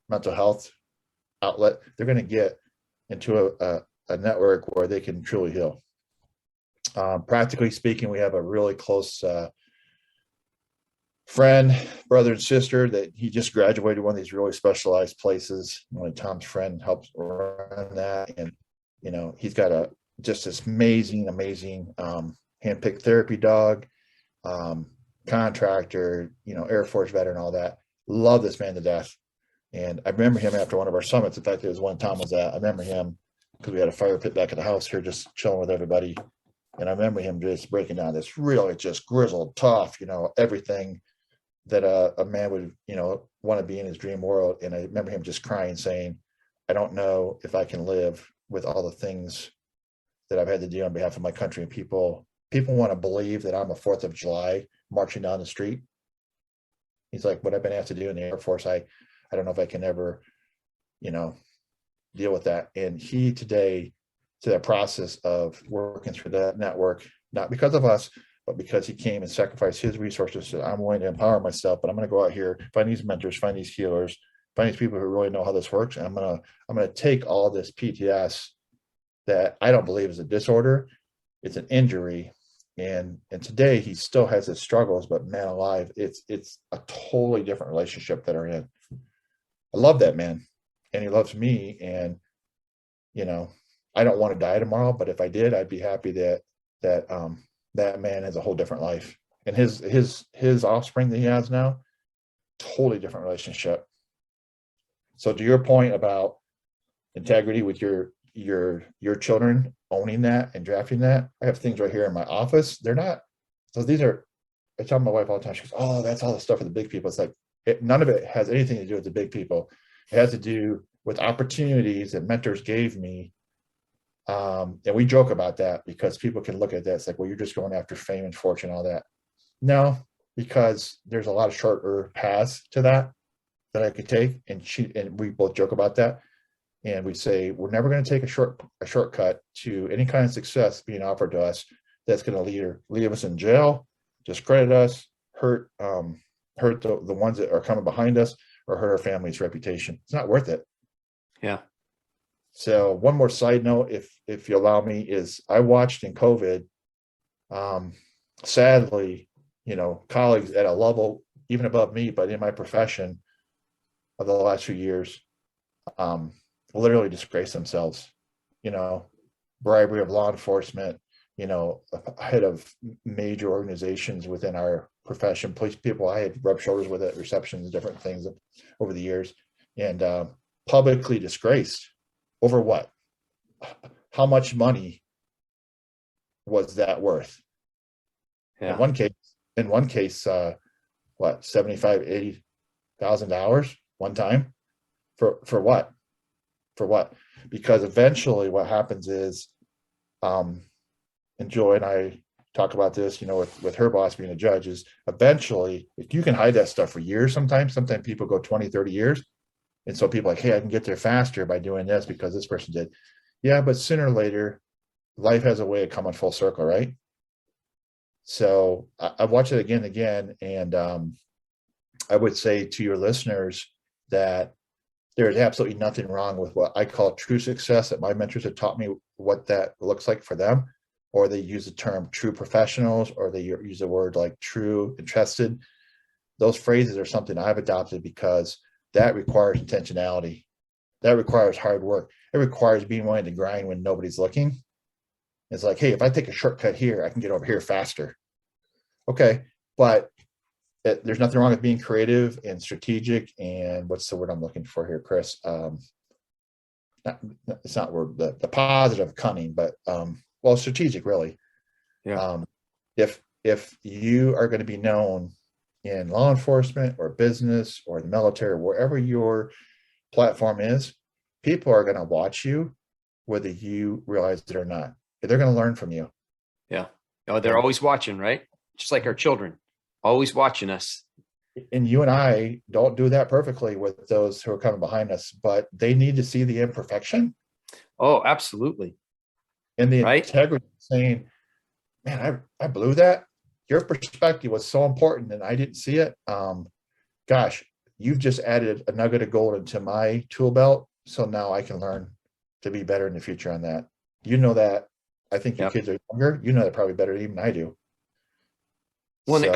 mental health outlet. They're going to get into a network where they can truly heal. Practically speaking, we have a really close friend, brother and sister, that he just graduated one of these really specialized places. One of Tom's friend helps run that, and he's got just this amazing handpicked therapy dog, contractor, Air Force veteran, all that. Love this man to death. And I remember him after one of our summits. In fact, it was one Tom was at. I remember him because we had a fire pit back at the house here, just chilling with everybody. And I remember him just breaking down this really just grizzled, tough, everything that a man would, want to be in his dream world. And I remember him just crying, saying, I don't know if I can live with all the things that I've had to do on behalf of my country. And people want to believe that I'm a 4th of July marching down the street. He's like, what I've been asked to do in the Air Force, I don't know if I can ever, deal with that. And he today, to that process of working through that network, not because of us, but because he came and sacrificed his resources, said, I'm willing to empower myself, but I'm going to go out here, find these mentors, find these healers, find these people who really know how this works. And I'm going to take all this PTS that I don't believe is a disorder. It's an injury. And today he still has his struggles, but man alive, it's a totally different relationship that are in. I love that man, and he loves me. And, I don't want to die tomorrow, but if I did, I'd be happy that man has a whole different life, and his offspring that he has now, totally different relationship. So to your point about integrity with your children, owning that and drafting that, I have things right here in my office. They're not, so these are, I tell my wife all the time, she goes, oh, that's all the stuff for the big people. It's like, none of it has anything to do with the big people. It has to do with opportunities that mentors gave me. And we joke about that because people can look at that. It's like, well, you're just going after fame and fortune, all that. No, because there's a lot of shorter paths to that I could take. And we both joke about that. And we say, we're never going to take a shortcut to any kind of success being offered to us that's going to leave us in jail, discredit us, hurt the ones that are coming behind us, or hurt our family's reputation. It's not worth it. Yeah. So one more side note, if you allow me, is I watched in COVID, sadly, colleagues at a level even above me, but in my profession of the last few years, literally disgrace themselves, bribery of law enforcement, head of major organizations within our profession, police people. I had rubbed shoulders with at receptions, different things over the years, and publicly disgraced over what? How much money was that worth? Yeah. In one case, what, $75,000, $80,000 one time for what? For what? Because eventually what happens is, and Joy and I talk about this, with her boss being a judge, is eventually, if you can hide that stuff for years, sometimes people go 20, 30 years. And so people are like, hey, I can get there faster by doing this because this person did. Yeah, but sooner or later, life has a way of coming full circle, right? So I watched it again and again. And I would say to your listeners that there is absolutely nothing wrong with what I call true success, that my mentors have taught me what that looks like for them. or they use the term true professionals, or they use a word like true and trusted. Those phrases are something I've adopted because that requires intentionality. That requires hard work. It requires being willing to grind when nobody's looking. It's like, hey, if I take a shortcut here, I can get over here faster. Okay, but there's nothing wrong with being creative and strategic. And what's the word I'm looking for here, Chris? It's not word, the positive, cunning, but well, strategic, really. Yeah. If you are going to be known in law enforcement or business or the military, wherever your platform is, people are going to watch you, whether you realize it or not. They're going to learn from you. Yeah. Oh, they're always watching, right? Just like our children, always watching us. And you and I don't do that perfectly with those who are coming behind us, but they need to see the imperfection. Oh, absolutely. And the right? integrity, saying, man, I blew that. Your perspective was so important and I didn't see it. Gosh, you've just added a nugget of gold into my tool belt. So now I can learn to be better in the future on that. You know that. I think your kids are younger. You know that probably better even I do. Well, and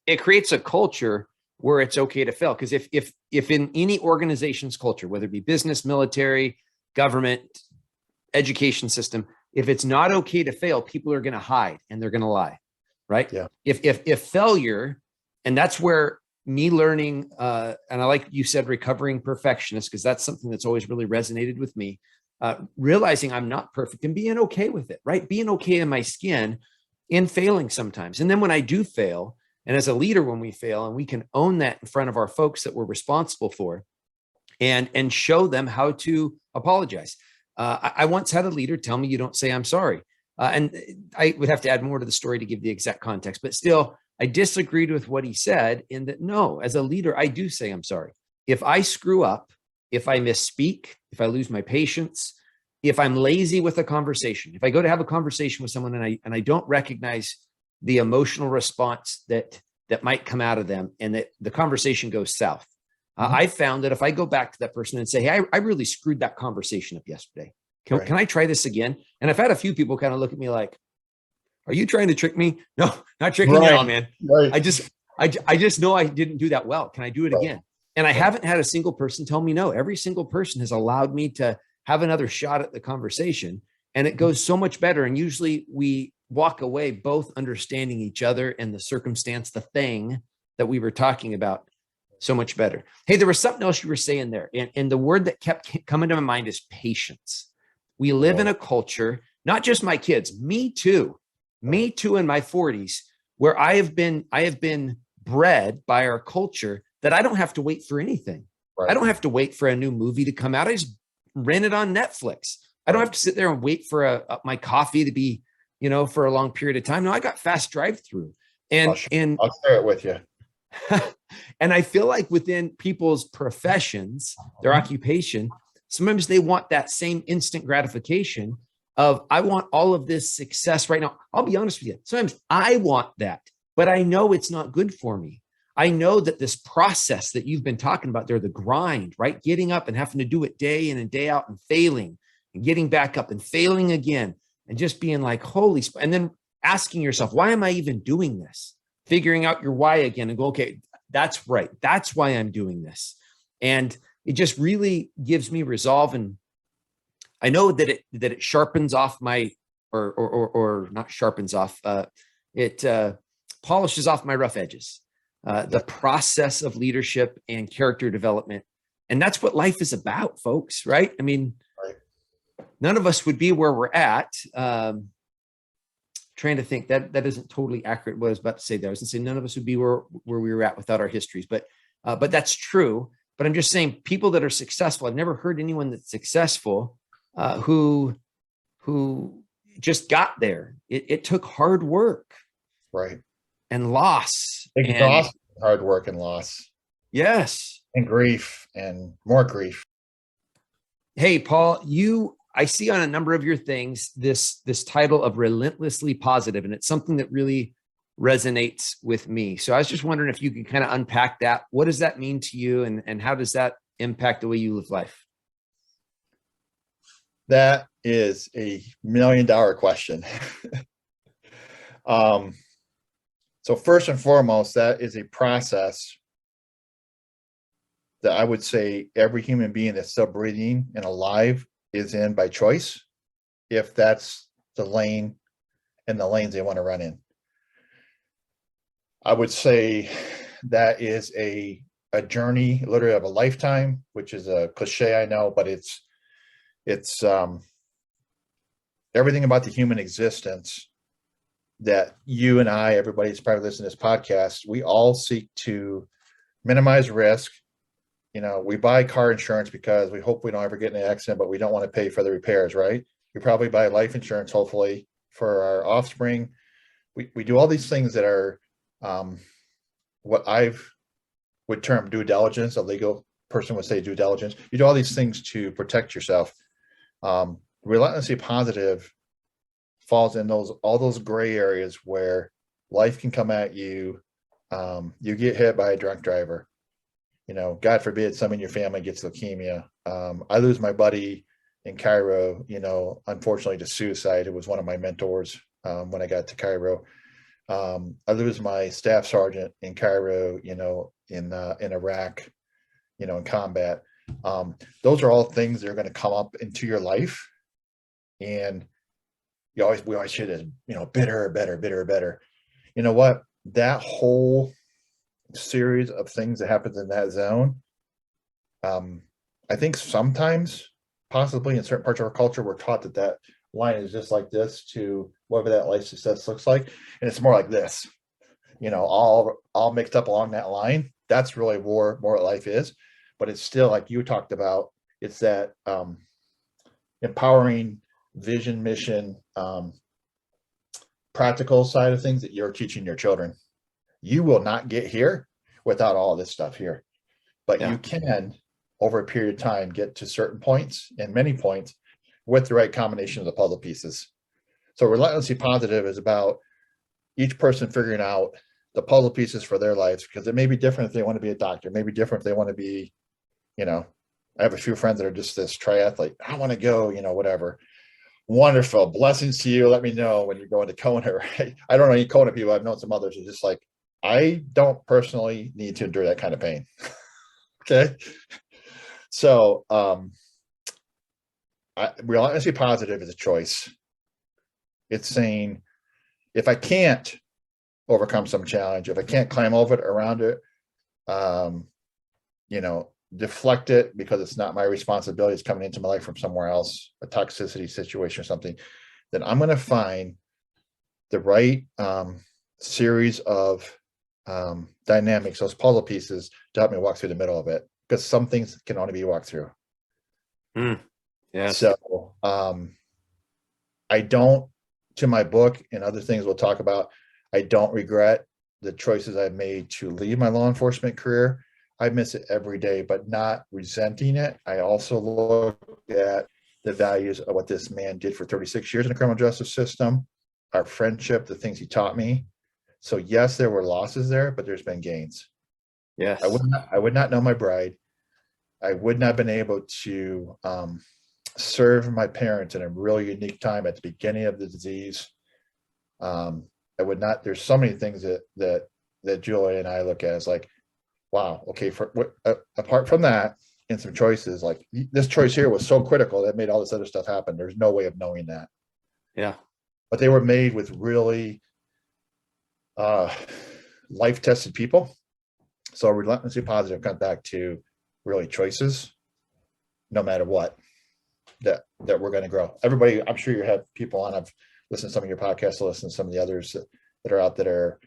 it creates a culture where it's okay to fail. Because if in any organization's culture, whether it be business, military, government, education system, if it's not okay to fail, people are going to hide and they're going to lie, right? Yeah. If failure, and that's where me learning, and I like you said, recovering perfectionist, because that's something that's always really resonated with me. Realizing I'm not perfect and being okay with it, right? Being okay in my skin in failing sometimes. And then when I do fail, and as a leader, when we fail, and we can own that in front of our folks that we're responsible for, and show them how to apologize. I once had a leader tell me, you don't say I'm sorry. And I would have to add more to the story to give the exact context, but still, I disagreed with what he said in that, no, as a leader, I do say I'm sorry. If I screw up, if I misspeak, if I lose my patience, if I'm lazy with a conversation, if I go to have a conversation with someone and I don't recognize the emotional response that might come out of them and that the conversation goes south, I found that if I go back to that person and say, hey, I really screwed that conversation up yesterday. Can I try this again? And I've had a few people kind of look at me like, are you trying to trick me? No, not tricking you, man. Right. I just know I didn't do that well. Can I do it again? And I haven't had a single person tell me no. Every single person has allowed me to have another shot at the conversation, and it goes so much better. And usually we walk away both understanding each other and the circumstance, the thing that we were talking about, so much better. Hey, there was something else you were saying there. And the word that kept coming to my mind is patience. We live in a culture, not just my kids, me too in my 40s, where I have been bred by our culture that I don't have to wait for anything. I don't have to wait for a new movie to come out. I just rent it on Netflix. I don't have to sit there and wait for my coffee to be, for a long period of time. No, I got fast drive-through. And I'll share it with you. And I feel like within people's professions, their occupation, sometimes they want that same instant gratification of, I want all of this success right now. I'll be honest with you. Sometimes I want that, but I know it's not good for me. I know that this process that you've been talking about there, the grind, right? Getting up and having to do it day in and day out and failing and getting back up and failing again and just being like, holy, and then asking yourself, why am I even doing this? Figuring out your why again and go, okay, that's right. That's why I'm doing this. And it just really gives me resolve. And I know that it sharpens off my, or not sharpens off, it polishes off my rough edges. The process of leadership and character development. And that's what life is about, folks, right? I mean, none of us would be where we're at. Trying to think that isn't totally accurate what I was about to say there. I was going to say none of us would be where we were at without our histories, but that's true. But I'm just saying people that are successful, I've never heard anyone that's successful who just got there. It took hard work. Right. And loss. Exhausting, hard work and loss. Yes. And grief and more grief. Hey, Paul, I see on a number of your things, this title of Relentlessly Positive, and it's something that really resonates with me. So I was just wondering if you could kind of unpack that. What does that mean to you, and how does that impact the way you live life? That is $1 million question. So first and foremost, that is a process that I would say every human being that's still breathing and alive is in by choice, if that's the lane and the lanes they want to run in. I would say that is a journey literally of a lifetime, which is a cliche, I know, but it's everything about the human existence that you and I, everybody's probably listening to this podcast, we all seek to minimize risk. You know, we buy car insurance because we hope we don't ever get in an accident, but we don't want to pay for the repairs, right? We probably buy life insurance, hopefully, for our offspring. We do all these things that are what I've would term due diligence. A legal person would say due diligence. You do all these things to protect yourself. Relentlessly positive falls in all those gray areas where life can come at you. You get hit by a drunk driver. You know, God forbid, someone in your family gets leukemia. I lose my buddy in Cairo, you know, unfortunately to suicide. It was one of my mentors when I got to Cairo. I lose my staff sergeant in Cairo, you know, in Iraq, you know, in combat. Those are all things that are going to come up into your life, and we always hear this, you know, bitter, better, bitter, better. You know what? That whole series of things that happens in that zone, I think sometimes, possibly in certain parts of our culture, we're taught that line is just like this to whatever that life success looks like, and it's more like this, you know, all mixed up along that line. That's really more what life is, but it's still, like you talked about, it's that empowering vision, mission, practical side of things that you're teaching your children. You will not get here without all this stuff here, but you can, over a period of time, get to certain points and many points with the right combination of the puzzle pieces. So relentlessly positive is about each person figuring out the puzzle pieces for their lives, because it may be different if they want to be a doctor, maybe different if they want to be, you know, I have a few friends that are just this triathlete. I want to go, you know, whatever. Wonderful. Blessings to you. Let me know when you're going to Kona, right? I don't know any Kona people. I've known some others who just like, I don't personally need to endure that kind of pain. Okay. So, relentlessly positive is a choice. It's saying, if I can't overcome some challenge, if I can't climb over it, around it, you know, deflect it because it's not my responsibility, it's coming into my life from somewhere else, a toxicity situation or something, then I'm going to find the right series of dynamics, those puzzle pieces, to help me walk through the middle of it, because some things can only be walked through. Yes. So I don't, to my book and other things we'll talk about, I don't regret the choices I've made to leave my law enforcement career. I miss it every day, but not resenting it. I also look at the values of what this man did for 36 years in the criminal justice system, our friendship, the things he taught me. So yes, there were losses there, but there's been gains. Yes. I would not know my bride. I would not have been able to serve my parents in a really unique time at the beginning of the disease. I would not, there's so many things that Julie and I look at as like, wow, okay, apart from that, and some choices, like this choice here was so critical that made all this other stuff happen. There's no way of knowing that. Yeah. But they were made with really life-tested people. So relentlessly positive comes back to really choices, no matter what, that we're going to grow. Everybody, I'm sure you have people on, I've listened to some of your podcasts, listen to some of the others that are out that are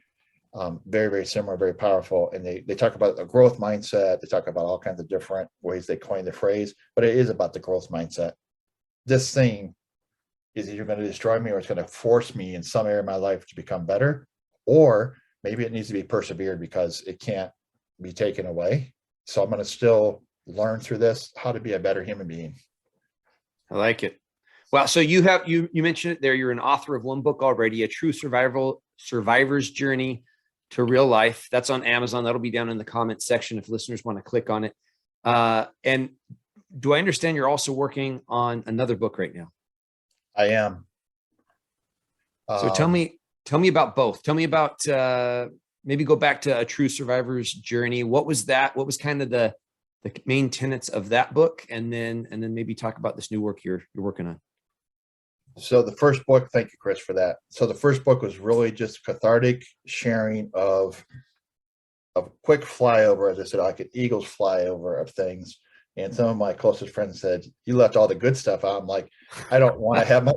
very, very similar, very powerful. And they talk about a growth mindset. They talk about all kinds of different ways they coin the phrase, but it is about the growth mindset. This thing is either going to destroy me or it's going to force me in some area of my life to become better, or maybe it needs to be persevered because it can't be taken away. So I'm going to still learn through this how to be a better human being. I like it. Well, so you mentioned it there. You're an author of one book already, A True Survivor's Journey to Real Life. That's on Amazon. That'll be down in the comments section if listeners want to click on it. And do I understand you're also working on another book right now? I am. So tell me Tell me about both. Tell me about maybe go back to A True Survivor's Journey. What was that? What was kind of the main tenets of that book? And then maybe talk about this new work you're working on. So the first book, thank you, Chris, for that. So the first book was really just cathartic sharing of quick flyover, as I said, like an eagle's flyover of things. And some of my closest friends said, "You left all the good stuff out." I'm like, I don't want to have my,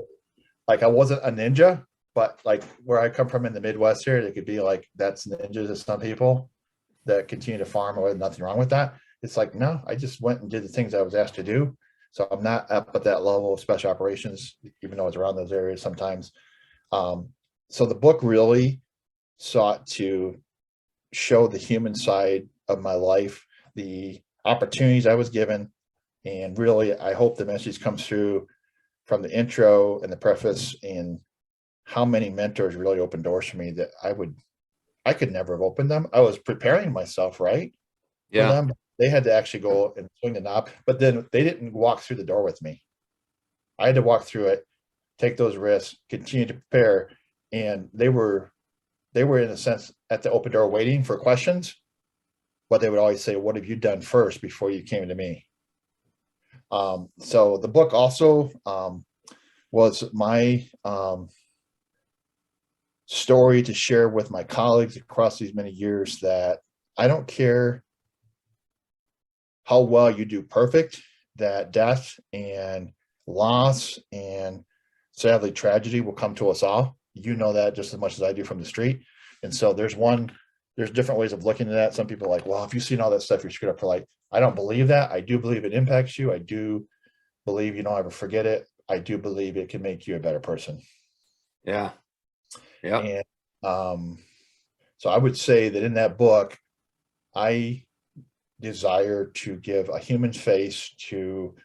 like, I wasn't a ninja, but like where I come from in the Midwest here, it could be like, that's ninjas to some people that continue to farm, or nothing wrong with that. It's like, no, I just went and did the things I was asked to do. So I'm not up at that level of special operations, even though it's around those areas sometimes. So the book really sought to show the human side of my life, the opportunities I was given. And really, I hope the message comes through from the intro and the preface, and how many mentors really opened doors for me that I could never have opened them. I was preparing myself, right, for them. They had to actually go and swing the knob, but then they didn't walk through the door with me. I had to walk through it, take those risks, continue to prepare. And they were in a sense at the open door waiting for questions, but they would always say, "What have you done first before you came to me?" So the book also was my story to share with my colleagues across these many years, that I don't care how well you do perfect, that death and loss and sadly tragedy will come to us all. You know that just as much as I do from the street. And so there's different ways of looking at that. Some people are like, well, if you've seen all that stuff, you're screwed up for life. I don't believe that. I do believe it impacts you. I do believe you don't ever forget it. I do believe it can make you a better person. Yeah. And so I would say that in that book, I desire to give a human face to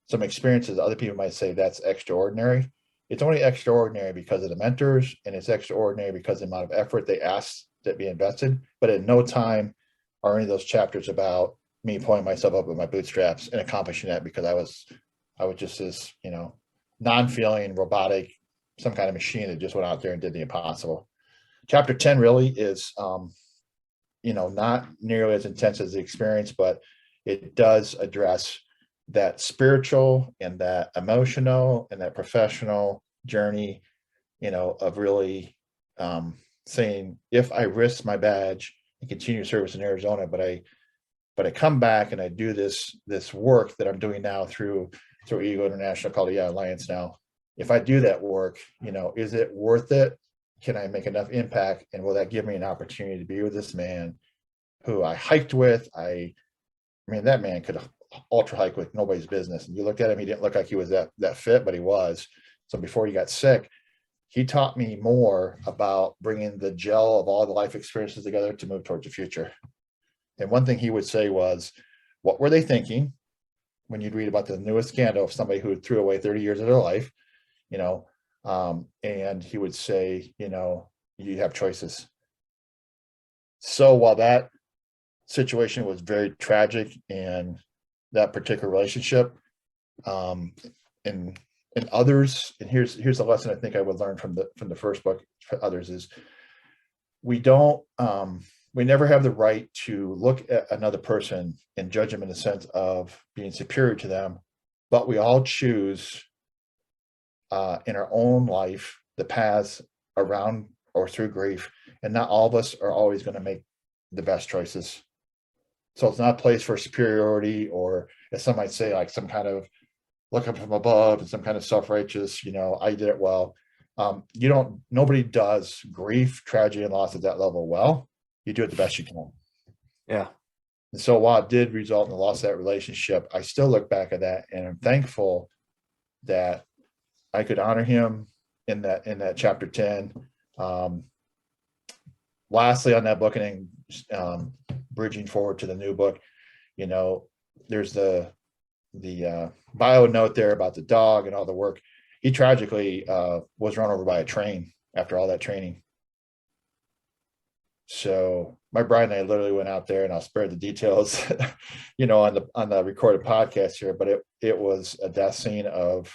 some experiences other people might say that's extraordinary. It's only extraordinary because of the mentors, and it's extraordinary because of the amount of effort they asked that be invested. But at no time are any of those chapters about me pulling myself up with my bootstraps and accomplishing that, because I was just this, non-feeling robotic, some kind of machine that just went out there and did the impossible. Chapter 10 really is not nearly as intense as the experience, but it does address that spiritual and that emotional and that professional journey, of really saying, if I risk my badge and continue service in Arizona, but I come back and I do this work that I'm doing now through Eagle International, called the Alliance now. If I do that work, is it worth it? Can I make enough impact? And will that give me an opportunity to be with this man who I hiked with? I mean, that man could ultra hike with nobody's business. And you looked at him, he didn't look like he was that fit, but he was. So before he got sick, he taught me more about bringing the gel of all the life experiences together to move towards the future. And one thing he would say was, what were they thinking when you'd read about the newest scandal of somebody who threw away 30 years of their life, and he would say, you have choices. So while that situation was very tragic in that particular relationship, and others, and here's a lesson I think I would learn from the first book for others, is we never have the right to look at another person and judge them in the sense of being superior to them, but we all choose in our own life the paths around or through grief, and not all of us are always going to make the best choices. So it's not a place for superiority, or, as some might say, like some kind of look up from above and some kind of self-righteous, I did it well. Nobody does grief, tragedy, and loss at that level well. You do it the best you can. Yeah. And so while it did result in the loss of that relationship, I still look back at that and I'm thankful that I could honor him in that chapter 10. Lastly, on that book, and then bridging forward to the new book, there's the bio note there about the dog and all the work. He tragically was run over by a train after all that training. So my bride and I literally went out there, and I'll spare the details, on the recorded podcast here, but it was a death scene of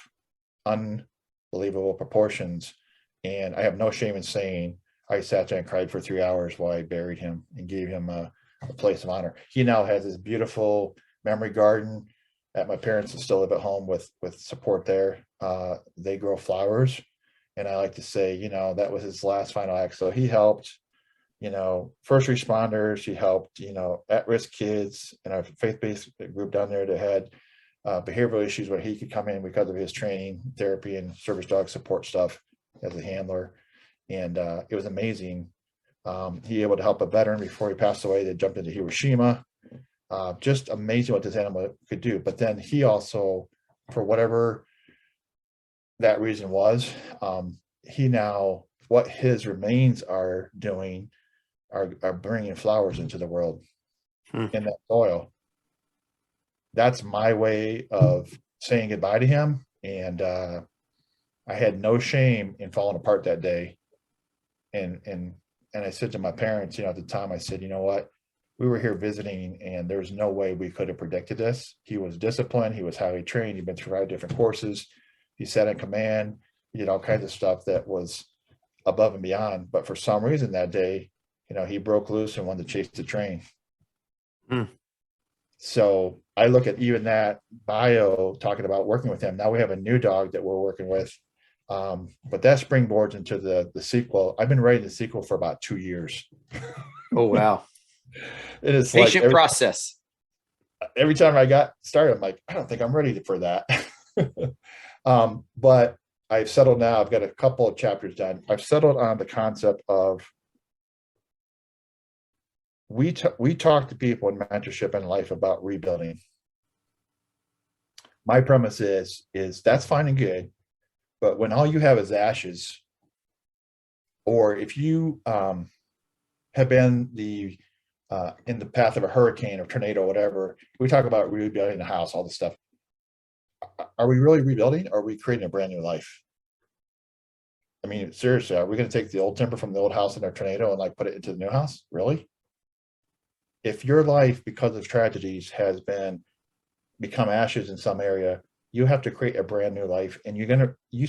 unbelievable proportions. And I have no shame in saying I sat there and cried for 3 hours while I buried him and gave him a place of honor. He now has this beautiful memory garden at my parents that still live at home with support there. They grow flowers. And I like to say, that was his last final act. So he helped, first responders, he helped, at-risk kids in our faith-based group down there that had behavioral issues where he could come in because of his training, therapy, and service dog support stuff as a handler. And it was amazing. He able to help a veteran before he passed away that jumped into Hiroshima. Just amazing what this animal could do. But then he also, for whatever that reason was, he now, what his remains are doing are bringing flowers into the world in that soil. That's my way of saying goodbye to him. And I had no shame in falling apart that day. And I said to my parents, at the time, I said, you know what? We were here visiting and there's no way we could have predicted this. He was disciplined. He was highly trained. He'd been through 5 different courses. He sat in command. He did all kinds of stuff that was above and beyond. But for some reason that day, he broke loose and wanted to chase the train. So I look at even that bio talking about working with him. Now we have a new dog that we're working with. But that springboards into the sequel. I've been writing the sequel for about 2 years. Oh, wow. It is patient like process. Every time I got started, I'm like, I don't think I'm ready for that. But I've settled now. I've got a couple of chapters done. I've settled on the concept of we talk to people in mentorship and life about rebuilding. My premise is that's fine and good, but when all you have is ashes, or if you have been in the path of a hurricane or tornado, whatever, we talk about rebuilding the house, all this stuff. Are we really rebuilding, or are we creating a brand new life? I mean, seriously, are we going to take the old timber from the old house in a tornado and put it into the new house? Really? If your life, because of tragedies, has become ashes in some area, you have to create a brand new life. And you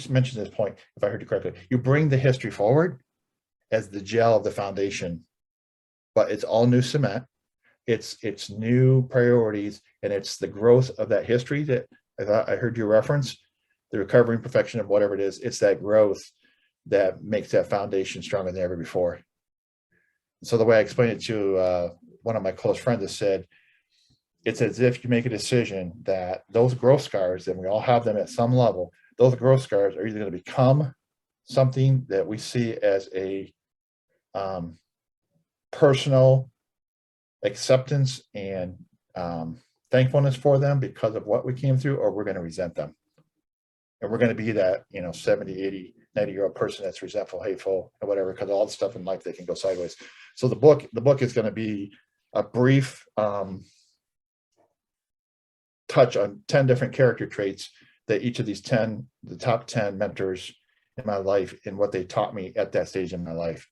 mentioned this point, if I heard you correctly, you bring the history forward as the gel of the foundation, but it's all new cement. It's new priorities, and it's the growth of that history that I heard you reference, the recovery and perfection of whatever it is. It's that growth that makes that foundation stronger than ever before. So the way I explained it to one of my close friends has said, it's as if you make a decision that those growth scars, and we all have them at some level, those growth scars are either going to become something that we see as a personal acceptance and thankfulness for them because of what we came through, or we're going to resent them. And we're going to be that, 70, 80, 90-year-old person that's resentful, hateful, and whatever, because all the stuff in life that can go sideways. So the book is going to be a brief touch on 10 different character traits that each of these the top 10 mentors in my life, and what they taught me at that stage in my life.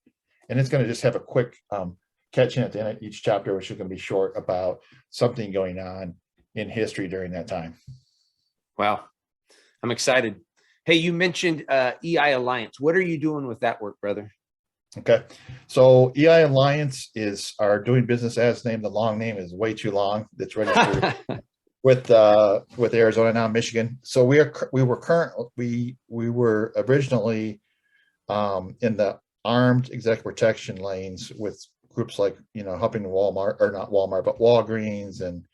And it's going to just have a quick catch-in at the end of each chapter, which is going to be short, about something going on in history during that time. Wow. I'm excited. Hey, you mentioned EI Alliance. What are you doing with that work, brother? Okay. So EI Alliance is our doing business as name. The long name is way too long. That's registered with Arizona, now Michigan. So we were originally in the armed executive protection lanes with groups like, helping Walmart, or not Walmart, but Walgreens and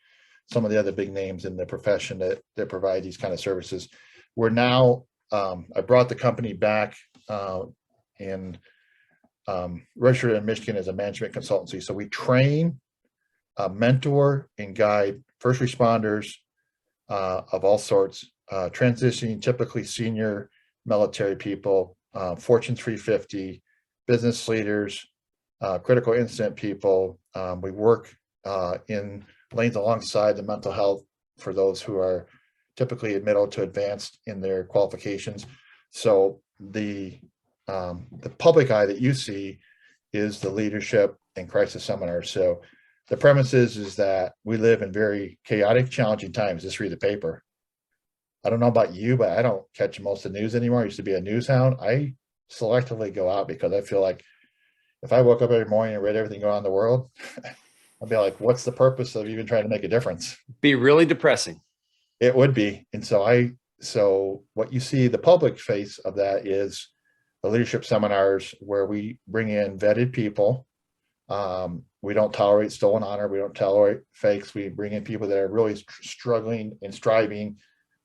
some of the other big names in the profession that provide these kind of services. We're now, I brought the company back and registered in Michigan as a management consultancy. So we train, mentor, and guide first responders of all sorts, transitioning, typically senior military people, Fortune 350, business leaders, critical incident people. We work in lanes alongside the mental health for those who are typically middle to advanced in their qualifications. So the public eye that you see is the leadership and crisis seminar. So the premise is that we live in very chaotic, challenging times. Just read the paper. I don't know about you, but I don't catch most of the news anymore. I used to be a news hound. I selectively go out, because I feel like if I woke up every morning and read everything going on in the world, I'd be like, what's the purpose of even trying to make a difference? Be really depressing. It would be. And so what you see, the public face of that is the leadership seminars where we bring in vetted people. We don't tolerate stolen honor. We don't tolerate fakes. We bring in people that are really struggling and striving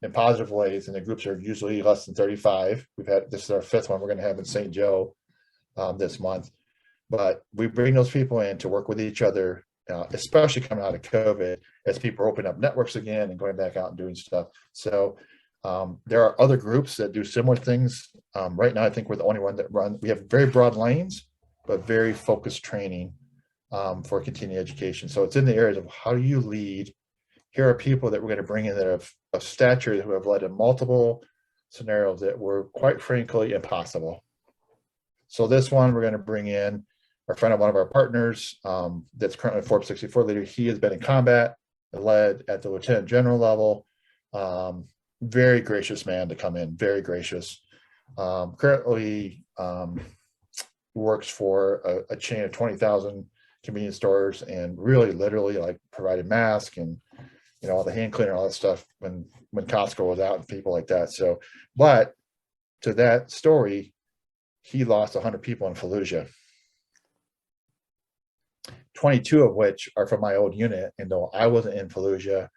in positive ways. And the groups are usually less than 35. This is our fifth one we're going to have in St. Joe this month. But we bring those people in to work with each other, especially coming out of COVID, as people open up networks again and going back out and doing stuff. So there are other groups that do similar things. Right now, I think we're the only one that we have very broad lanes, but very focused training for continuing education. So it's in the areas of how do you lead. Here are people that we're going to bring in that are of stature, who have led in multiple scenarios that were, quite frankly, impossible. So this one, we're going to bring in a friend of one of our partners that's currently a Forbes 64 leader. He has been in combat, led at the lieutenant general level. Very gracious man to come in, very gracious. Currently works for a chain of 20,000 convenience stores, and really literally like provided masks and all the hand cleaner, all that stuff when Costco was out and people like that. So, but to that story, he lost 100 people in Fallujah, 22 of which are from my old unit. And though I wasn't in Fallujah,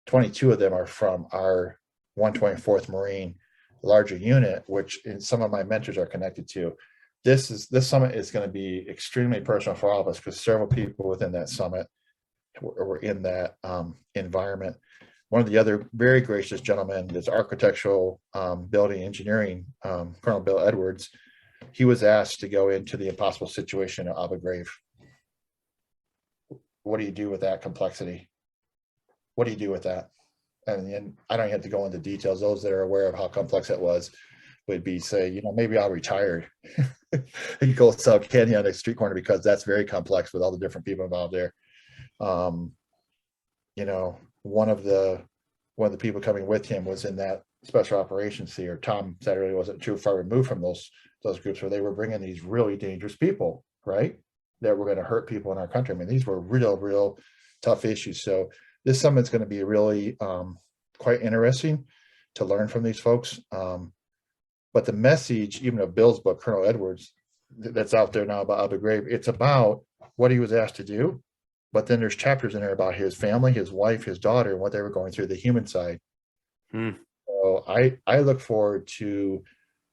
22 of them are from our 124th Marine larger unit, which some of my mentors are connected to. This summit is going to be extremely personal for all of us, because several people within that summit were in that environment. One of the other very gracious gentlemen, this architectural building engineering, Colonel Bill Edwards, he was asked to go into the impossible situation at Abu Ghraib. What do you do with that complexity? What do you do with that? And I don't have to go into details. Those that are aware of how complex it was would be say, maybe I'll retire and go sell candy on a street corner, because that's very complex with all the different people involved there. One of the people coming with him was in that special operations theater. Tom Saturday wasn't too far removed from those groups where they were bringing these really dangerous people, right, that were going to hurt people in our country. I mean, these were real tough issues. So this summit's going to be really quite interesting to learn from these folks. But the message, even of Bill's book, Colonel Edwards, that's out there now about Abu Ghraib, it's about what he was asked to do. But then there's chapters in there about his family, his wife, his daughter, and what they were going through, the human side. So I look forward to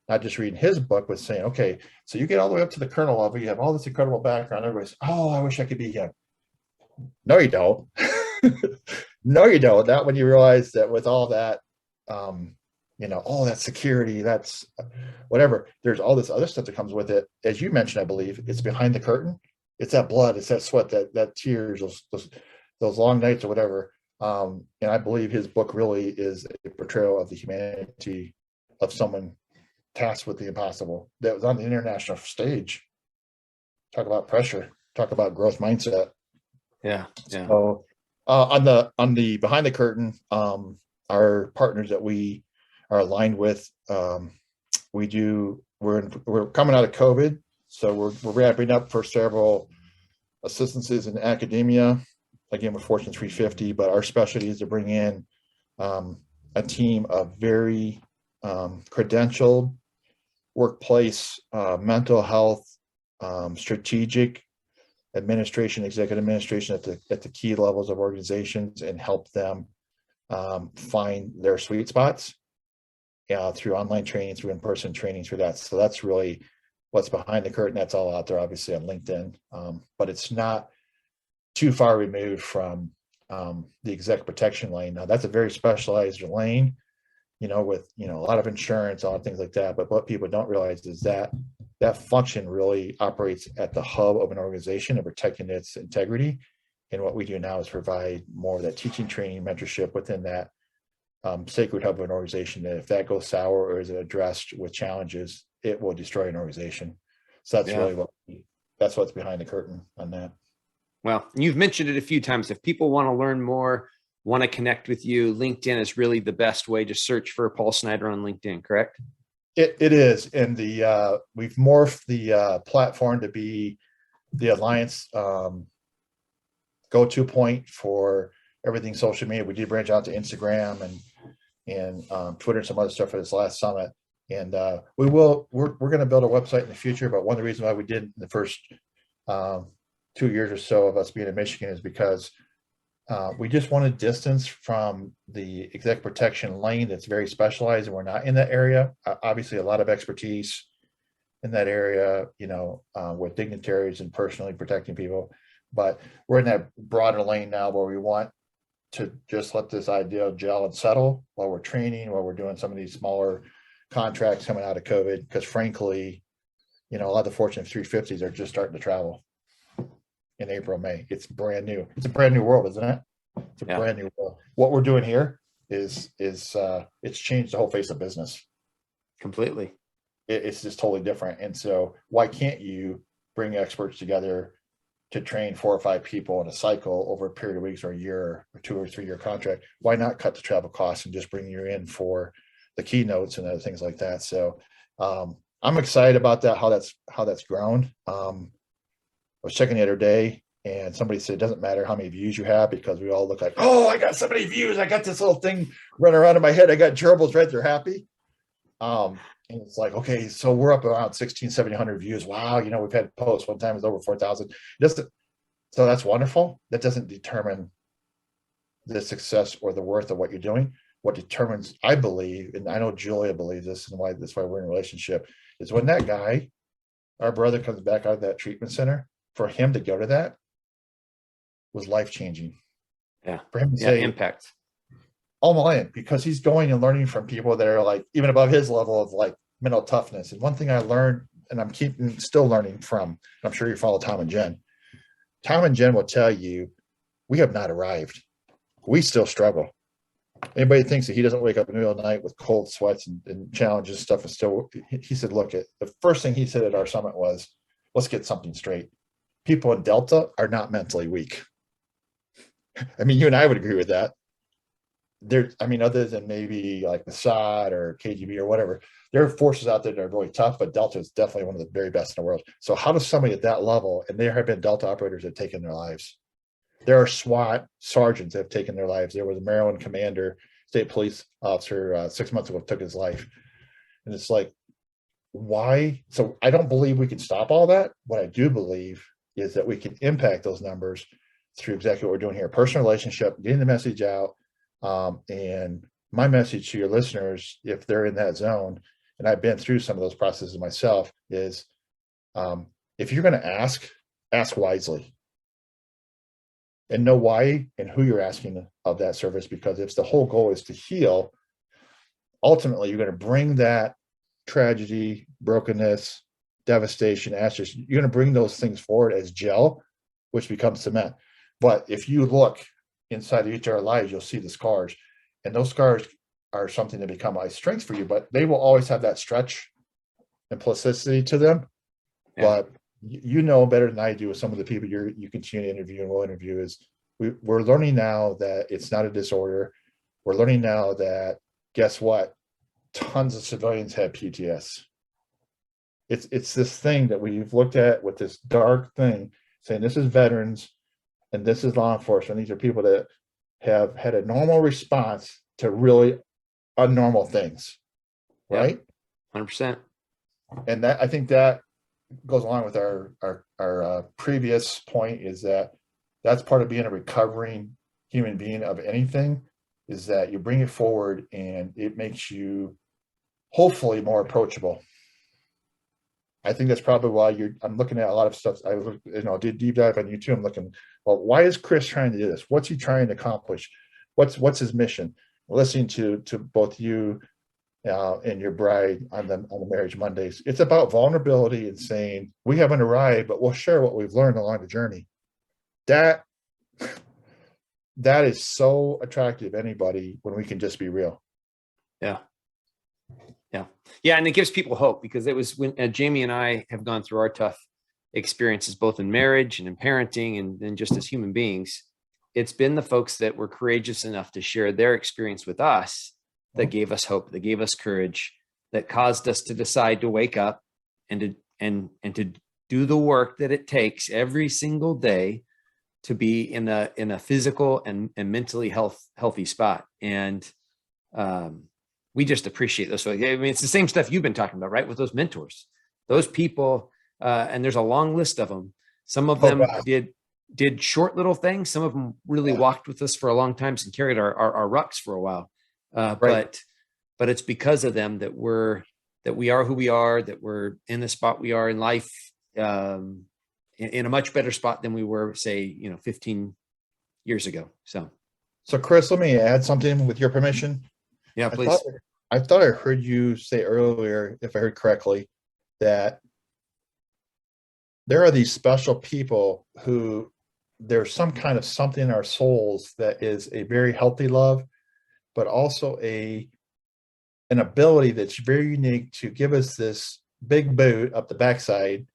not just reading his book, but saying, okay, so you get all the way up to the colonel level, you have all this incredible background. Everybody's, oh, I wish I could be him. No, you don't. No, you don't. Not when you realize that with all that, all that security, that's whatever. There's all this other stuff that comes with it. As you mentioned, I believe it's behind the curtain. It's that blood, it's that sweat, that tears, those long nights or whatever. And I believe his book really is a portrayal of the humanity of someone tasked with the impossible that was on the international stage. Talk about pressure, talk about growth mindset. Yeah. So on the behind the curtain, our partners that we are aligned with, we're coming out of COVID, so we're ramping up for several assistances in academia, again with Fortune 350. But our specialty is to bring in a team of very credentialed workplace mental health, strategic administration, executive administration at the key levels of organizations, and help them find their sweet spots through online training, through in-person training, through that. So that's really what's behind the curtain. That's all out there, obviously, on LinkedIn, but it's not too far removed from the exec protection lane. Now, that's a very specialized lane, with a lot of insurance, all things like that. But what people don't realize is that function really operates at the hub of an organization and protecting its integrity. And what we do now is provide more of that teaching, training, mentorship within that sacred hub of an organization, that if that goes sour or is addressed with challenges, it will destroy an organization. So that's really that's what's behind the curtain on that. Well, you've mentioned it a few times. If people want to learn more, want to connect with you, LinkedIn is really the best way. to search for Paul Snyder on LinkedIn, correct? It is, and we've morphed the platform to be the alliance go-to point for everything social media. We did branch out to Instagram and Twitter and some other stuff for this last summit. And we're going to build a website in the future. But one of the reasons why we did in the first 2 years or so of us being in Michigan is because we just wanted distance from the exec protection lane that's very specialized, and we're not in that area. Obviously, a lot of expertise in that area, with dignitaries and personally protecting people. But we're in that broader lane now where we want to just let this idea gel and settle while we're training, while we're doing some of these smaller contracts coming out of COVID. Because frankly, a lot of the Fortune 350s are just starting to travel in April, May. It's brand new. It's a brand new world, isn't it? It's a brand new world. What we're doing here is it's changed the whole face of business. Completely. It's just totally different. And so why can't you bring experts together to train 4 or 5 people in a cycle over a period of weeks or a year or 2 or 3 year contract? Why not cut the travel costs and just bring you in for the keynotes and other things like that? So I'm excited about that, how that's grown. I was checking the other day and somebody said, it doesn't matter how many views you have, because we all look like, oh, I got so many views. I got this little thing running around in my head. I got gerbils right there, happy. And it's like, okay, so we're up around 1,700 views. Wow. We've had posts one time it's over 4,000. So that's wonderful. That doesn't determine the success or the worth of what you're doing. What determines, I believe, and I know Julia believes this, and that's why we're in a relationship, is when that guy, our brother, comes back out of that treatment center, for him to go to that was life-changing. Yeah. For him to say, impact. all in, because he's going and learning from people that are like even above his level of like mental toughness. And one thing I learned, and I'm still learning from, I'm sure you follow Tom and Jen. Tom and Jen will tell you, we have not arrived. We still struggle. Anybody thinks that he doesn't wake up in the middle of the night with cold sweats and challenges and stuff, and still, he said, look, the first thing he said at our summit was, let's get something straight. People in Delta are not mentally weak. I mean, you and I would agree with that. Other than maybe like Mossad or KGB or whatever, there are forces out there that are really tough, but Delta is definitely one of the very best in the world. So how does somebody at that level, and there have been Delta operators that have taken their lives. There are SWAT sergeants that have taken their lives. There was a Maryland commander, state police officer 6 months ago took his life. And it's like, why? So I don't believe we can stop all that. What I do believe is that we can impact those numbers through exactly what we're doing here. Personal relationship, getting the message out. And my message to your listeners, if they're in that zone, and I've been through some of those processes myself, is if you're going to ask wisely and know why and who you're asking of that service. Because if the whole goal is to heal, ultimately you're going to bring that tragedy, brokenness, devastation, ashes, you're going to bring those things forward as gel, which becomes cement. But if you look inside each of our lives, you'll see the scars, and those scars are something that become a strength for you, but they will always have that stretch and plasticity to them. Yeah. But you know better than I do with some of the people you continue to interview and will interview, is we're learning now that it's not a disorder. We're learning now that, guess what? Tons of civilians have PTS. It's this thing that we've looked at with this dark thing, saying this is veterans and this is law enforcement. These are people that have had a normal response to really unnormal things, right? 100%. And that, I think that goes along with our previous point, is that's part of being a recovering human being of anything, is that you bring it forward and it makes you hopefully more approachable. I think that's probably why I'm looking at a lot of stuff. I did deep dive on YouTube. I'm looking, well, why is Chris trying to do this? What's he trying to accomplish? What's his mission? Listening to both you and your bride on the Marriage Mondays, it's about vulnerability and saying we haven't arrived, but we'll share what we've learned along the journey. That is so attractive to anybody when we can just be real. Yeah. And it gives people hope, because it was when Jamie and I have gone through our tough experiences, both in marriage and in parenting and then just as human beings. It's been the folks that were courageous enough to share their experience with us that gave us hope, that gave us courage, that caused us to decide to wake up and to do the work that it takes every single day to be in a physical and mentally healthy spot. And we just appreciate this. So, I mean, it's the same stuff you've been talking about, right? With those mentors, those people, and there's a long list of them. Some of them did short little things. Some of them really walked with us for a long time and carried our rucks for a while. But it's because of them that we are who we are, that we're in the spot we are in life, in a much better spot than we were, say, 15 years ago. So Chris, let me add something with your permission. Yeah, please. I thought I heard you say earlier, if I heard correctly, that there are these special people who there's some kind of something in our souls that is a very healthy love, but also an ability that's very unique to give us this big boot up the backside,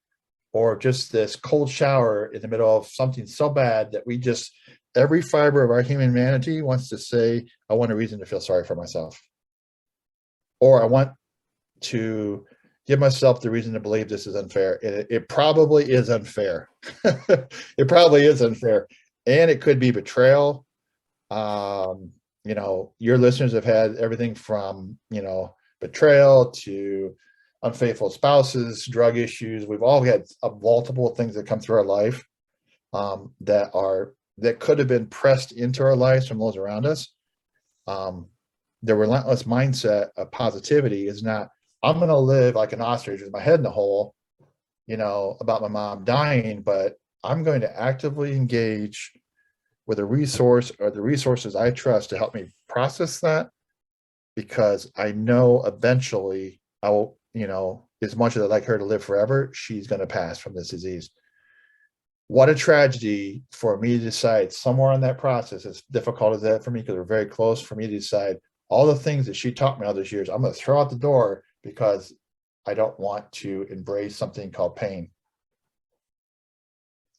or just this cold shower in the middle of something so bad that we just, every fiber of our humanity wants to say, I want a reason to feel sorry for myself. Or I want to give myself the reason to believe this is unfair. It probably is unfair. It probably is unfair. And it could be betrayal. Your listeners have had everything from, betrayal to unfaithful spouses, drug issues. We've all had multiple things that come through our life that could have been pressed into our lives from those around us. The relentless mindset of positivity is not, I'm going to live like an ostrich with my head in the hole, about my mom dying, but I'm going to actively engage with a resource or the resources I trust to help me process that, because I know eventually I will, as much as I'd like her to live forever, she's going to pass from this disease. What a tragedy for me to decide somewhere in that process, as difficult as that for me, because we're very close, for me to decide all the things that she taught me all those years, I'm going to throw out the door because I don't want to embrace something called pain.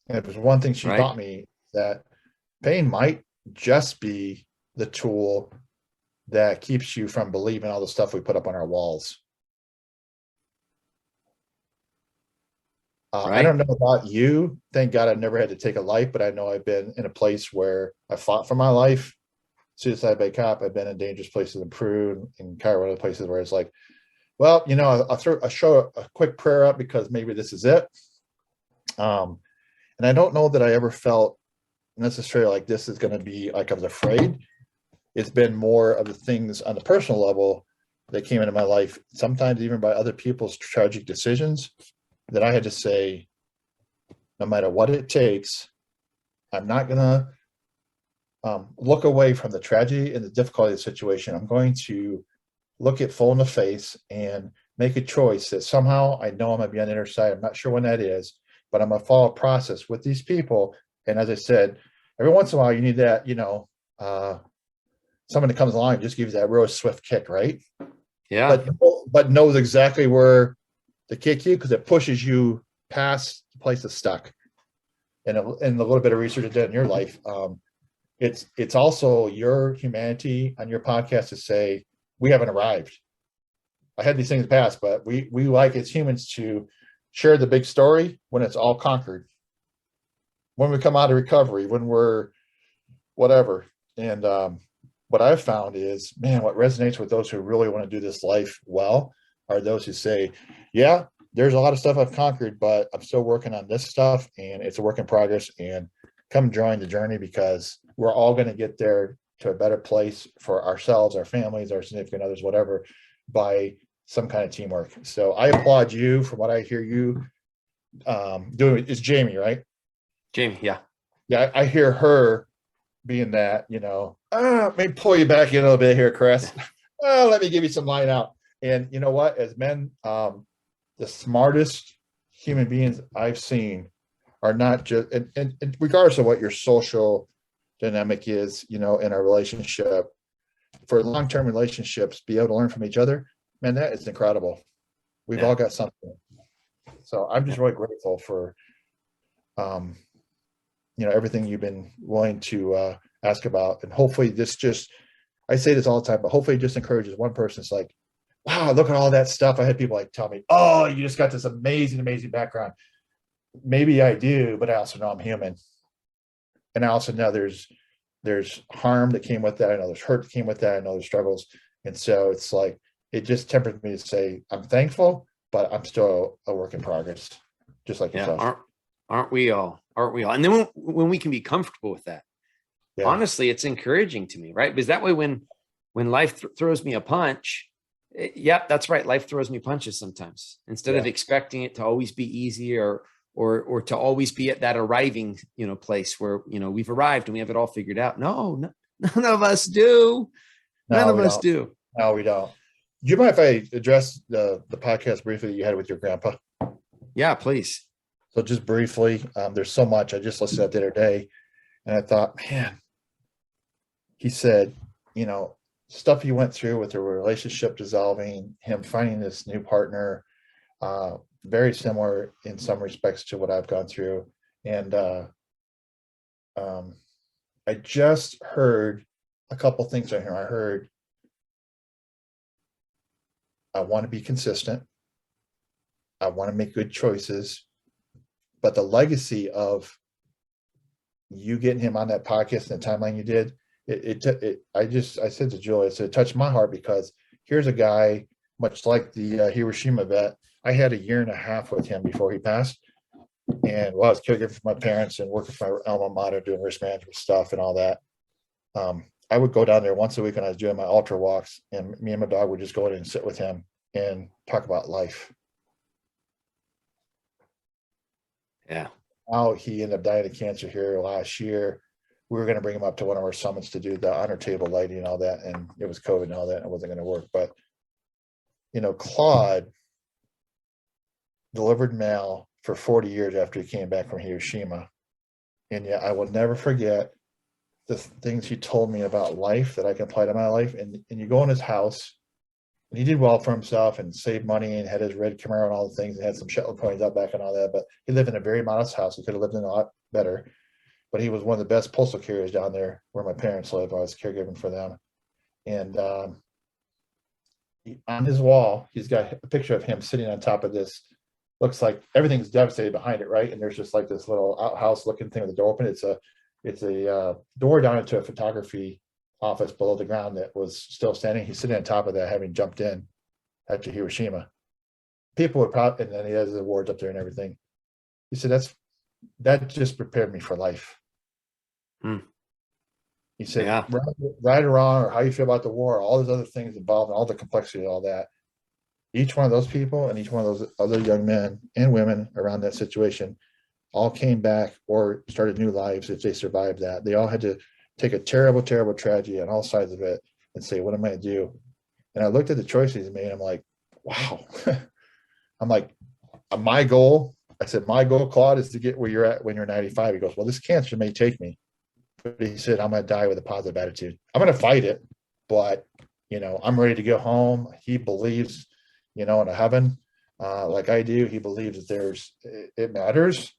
And if there's one thing she taught me, that pain might just be the tool that keeps you from believing all the stuff we put up on our walls. I don't know about you. Thank God I've never had to take a life, but I know I've been in a place where I fought for my life. Suicide by cop. I've been in dangerous places in Peru and Cairo, other places where it's like, well, I'll show a quick prayer up because maybe this is it. And I don't know that I ever felt necessarily like this is going to be like I was afraid. It's been more of the things on the personal level that came into my life, sometimes even by other people's tragic decisions, that I had to say, no matter what it takes, I'm not going to look away from the tragedy and the difficulty of the situation. I'm going to look it full in the face and make a choice that somehow I know I'm going to be on the other side. I'm not sure when that is, but I'm going to follow a process with these people. And as I said, every once in a while you need that, someone that comes along and just gives you that real swift kick, right? Yeah. But knows exactly where to kick you, because it pushes you past the place that's stuck. And a little bit of research it did in your life. It's also your humanity on your podcast to say, we haven't arrived. I had these things passed, but we like as humans to share the big story when it's all conquered. When we come out of recovery, when we're whatever. And what I've found is, man, what resonates with those who really want to do this life well are those who say, yeah, there's a lot of stuff I've conquered, but I'm still working on this stuff and it's a work in progress, and come join the journey, because we're all going to get there to a better place for ourselves, our families, our significant others, whatever, by some kind of teamwork. So I applaud you. From what I hear you doing, it's Jamie, right? Jamie, yeah. Yeah, I hear her being that, maybe pull you back in a little bit here, Chris. Let me give you some line out. And you know what? As men, the smartest human beings I've seen are not just, and regardless of what your social dynamic is, in our relationship, for long-term relationships, be able to learn from each other, man, that is incredible. We've all got something. So I'm just really grateful for, everything you've been willing to ask about. And hopefully this just, I say this all the time, but hopefully it just encourages one person. It's like, wow, look at all that stuff. I had people like tell me, oh, you just got this amazing, amazing background. Maybe I do, but I also know I'm human. And I also know there's harm that came with that. I know there's hurt that came with that. I know there's struggles. And so it's like, it just tempers me to say, I'm thankful, but I'm still a work in progress, just like Yeah. yourself. Aren't we all? Aren't we all? And then when we can be comfortable with that, Yeah. honestly, it's encouraging to me, right? Because that way, when life throws me a punch, yep, that's right. Life throws me punches sometimes. Instead of expecting it to always be easy or to always be at that arriving, place where, we've arrived and we have it all figured out. No, none of us do. None No, of we us don't. do. No, we don't. Do you mind if I address the podcast briefly that you had with your grandpa? Yeah, please. So just briefly, there's so much. I just listened to that the other day, and I thought, man, he said, stuff he went through with the relationship dissolving, him finding this new partner, very similar in some respects to what I've gone through. And I just heard a couple things on here. I heard, I want to be consistent. I want to make good choices. But the legacy of you getting him on that podcast and the timeline you did, I said to Julie, I said, it touched my heart because here's a guy, much like the Hiroshima vet. I had a year and a half with him before he passed. And while I was caregiving for my parents and working for my alma mater, doing risk management stuff and all that, I would go down there once a week when I was doing my ultra walks, and me and my dog would just go in and sit with him and talk about life. Yeah. How he ended up dying of cancer here last year. We were going to bring him up to one of our summits to do the honor table lighting and all that, and it was COVID and all that, and it wasn't going to work. But Claude delivered mail for 40 years after he came back from Hiroshima, and yet I will never forget the things he told me about life that I can apply to my life. And you go in his house, and he did well for himself and saved money and had his red Camaro and all the things, and had some Shetland ponies out back and all that. But he lived in a very modest house. He could have lived in a lot better. But he was one of the best postal carriers down there where my parents live. I was caregiving for them. And on his wall, he's got a picture of him sitting on top of this. Looks like everything's devastated behind it, right? And there's just like this little outhouse looking thing with the door open. It's a door down into a photography office below the ground that was still standing. He's sitting on top of that, having jumped in after Hiroshima. People would probably, and then he has his awards up there and everything. He said, that just prepared me for life. He said, Yeah. right or wrong, or how you feel about the war, all those other things involved, and all the complexity of all that. Each one of those people and each one of those other young men and women around that situation all came back or started new lives if they survived that. They all had to take a terrible, terrible tragedy on all sides of it and say, what am I going to do? And I looked at the choices he made. I'm like, wow. I'm like, my goal, I said, my goal, Claude, is to get where you're at when you're 95. He goes, well, this cancer may take me. But he said, I'm going to die with a positive attitude. I'm going to fight it, but, I'm ready to go home. He believes, in a heaven like I do. He believes that it matters.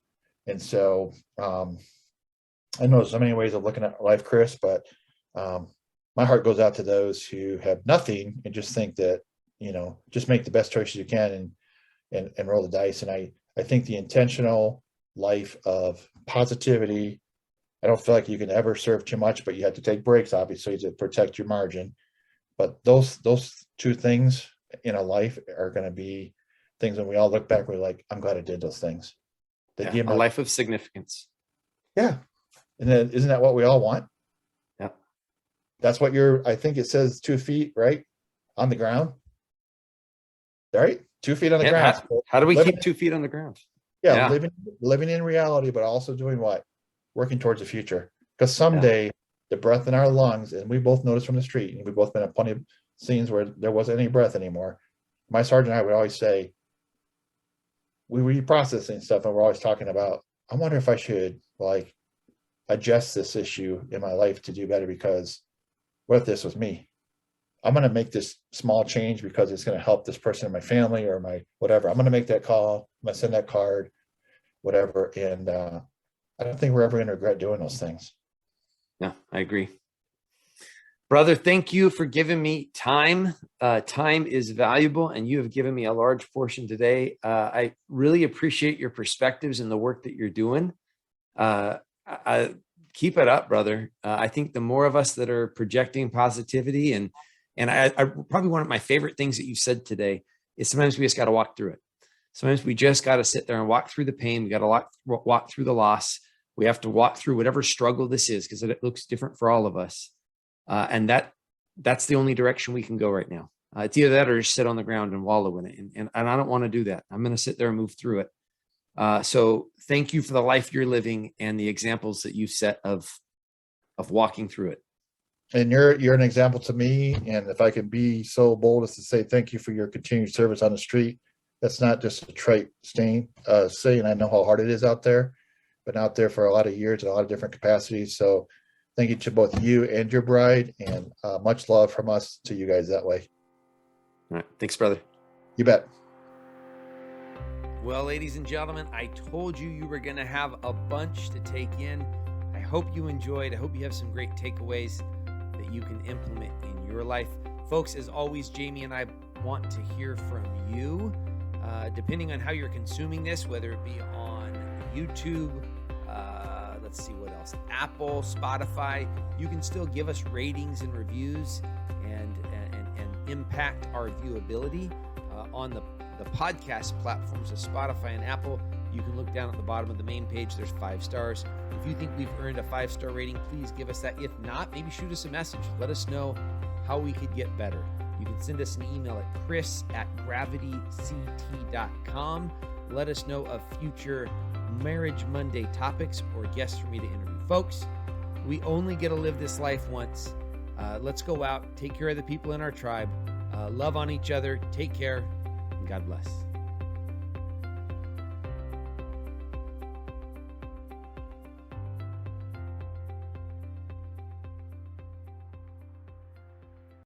And so I know so many ways of looking at life, Chris, but my heart goes out to those who have nothing and just think that, just make the best choices you can and roll the dice. And I think the intentional life of positivity, I don't feel like you can ever serve too much, but you have to take breaks, obviously, to protect your margin. But those two things in a life are going to be things when we all look back, we're like, I'm glad I did those things. A life of significance. Yeah. And then isn't that what we all want? Yeah. That's what I think it says 2 feet, right? On the ground. Right? 2 feet on the ground. How do we keep 2 feet on the ground? Yeah. Living in reality, but also doing what? Working towards the future. Because someday the breath in our lungs, and we both noticed from the street, and we've both been at plenty of scenes where there wasn't any breath anymore. My sergeant and I would always say, we were processing stuff, and we're always talking about, I wonder if I should adjust this issue in my life to do better, because what if this was me? I'm going to make this small change because it's going to help this person in my family or my whatever. I'm going to make that call. I'm going to send that card, whatever. And I don't think we're ever going to regret doing those things. No, I agree. Brother, thank you for giving me time. Time is valuable, and you have given me a large portion today. I really appreciate your perspectives and the work that you're doing. I keep it up, brother. I think the more of us that are projecting positivity, and I probably one of my favorite things that you said today is sometimes we just got to walk through it. Sometimes we just got to sit there and walk through the pain. We got to walk through the loss. We have to walk through whatever struggle this is, because it looks different for all of us. And that's the only direction we can go right now. It's either that or just sit on the ground and wallow in it. And I don't want to do that. I'm going to sit there and move through it. So thank you for the life you're living and the examples that you set of walking through it. And you're an example to me. And if I can be so bold as to say thank you for your continued service on the street. That's not just a trite saying. I know how hard it is out there, but out there for a lot of years in a lot of different capacities. So thank you to both you and your bride, and much love from us to you guys that way. All right. Thanks, brother. You bet. Well, ladies and gentlemen, I told you were going to have a bunch to take in. I hope you enjoyed. I hope you have some great takeaways that you can implement in your life. Folks, as always, Jamie and I want to hear from you. Depending on how you're consuming this, whether it be on YouTube, let's see what else, Apple, Spotify, you can still give us ratings and reviews and impact our viewability on the podcast platforms of Spotify and Apple. You can look down at the bottom of the main page. There's 5 stars. If you think we've earned a 5-star rating, please give us that. If not, maybe shoot us a message. Let us know how we could get better. You can send us an email at chris@gravityct.com. Let us know of future Marriage Monday topics or guests for me to interview. Folks, we only get to live this life once. Let's go out, take care of the people in our tribe, love on each other, take care, and God bless.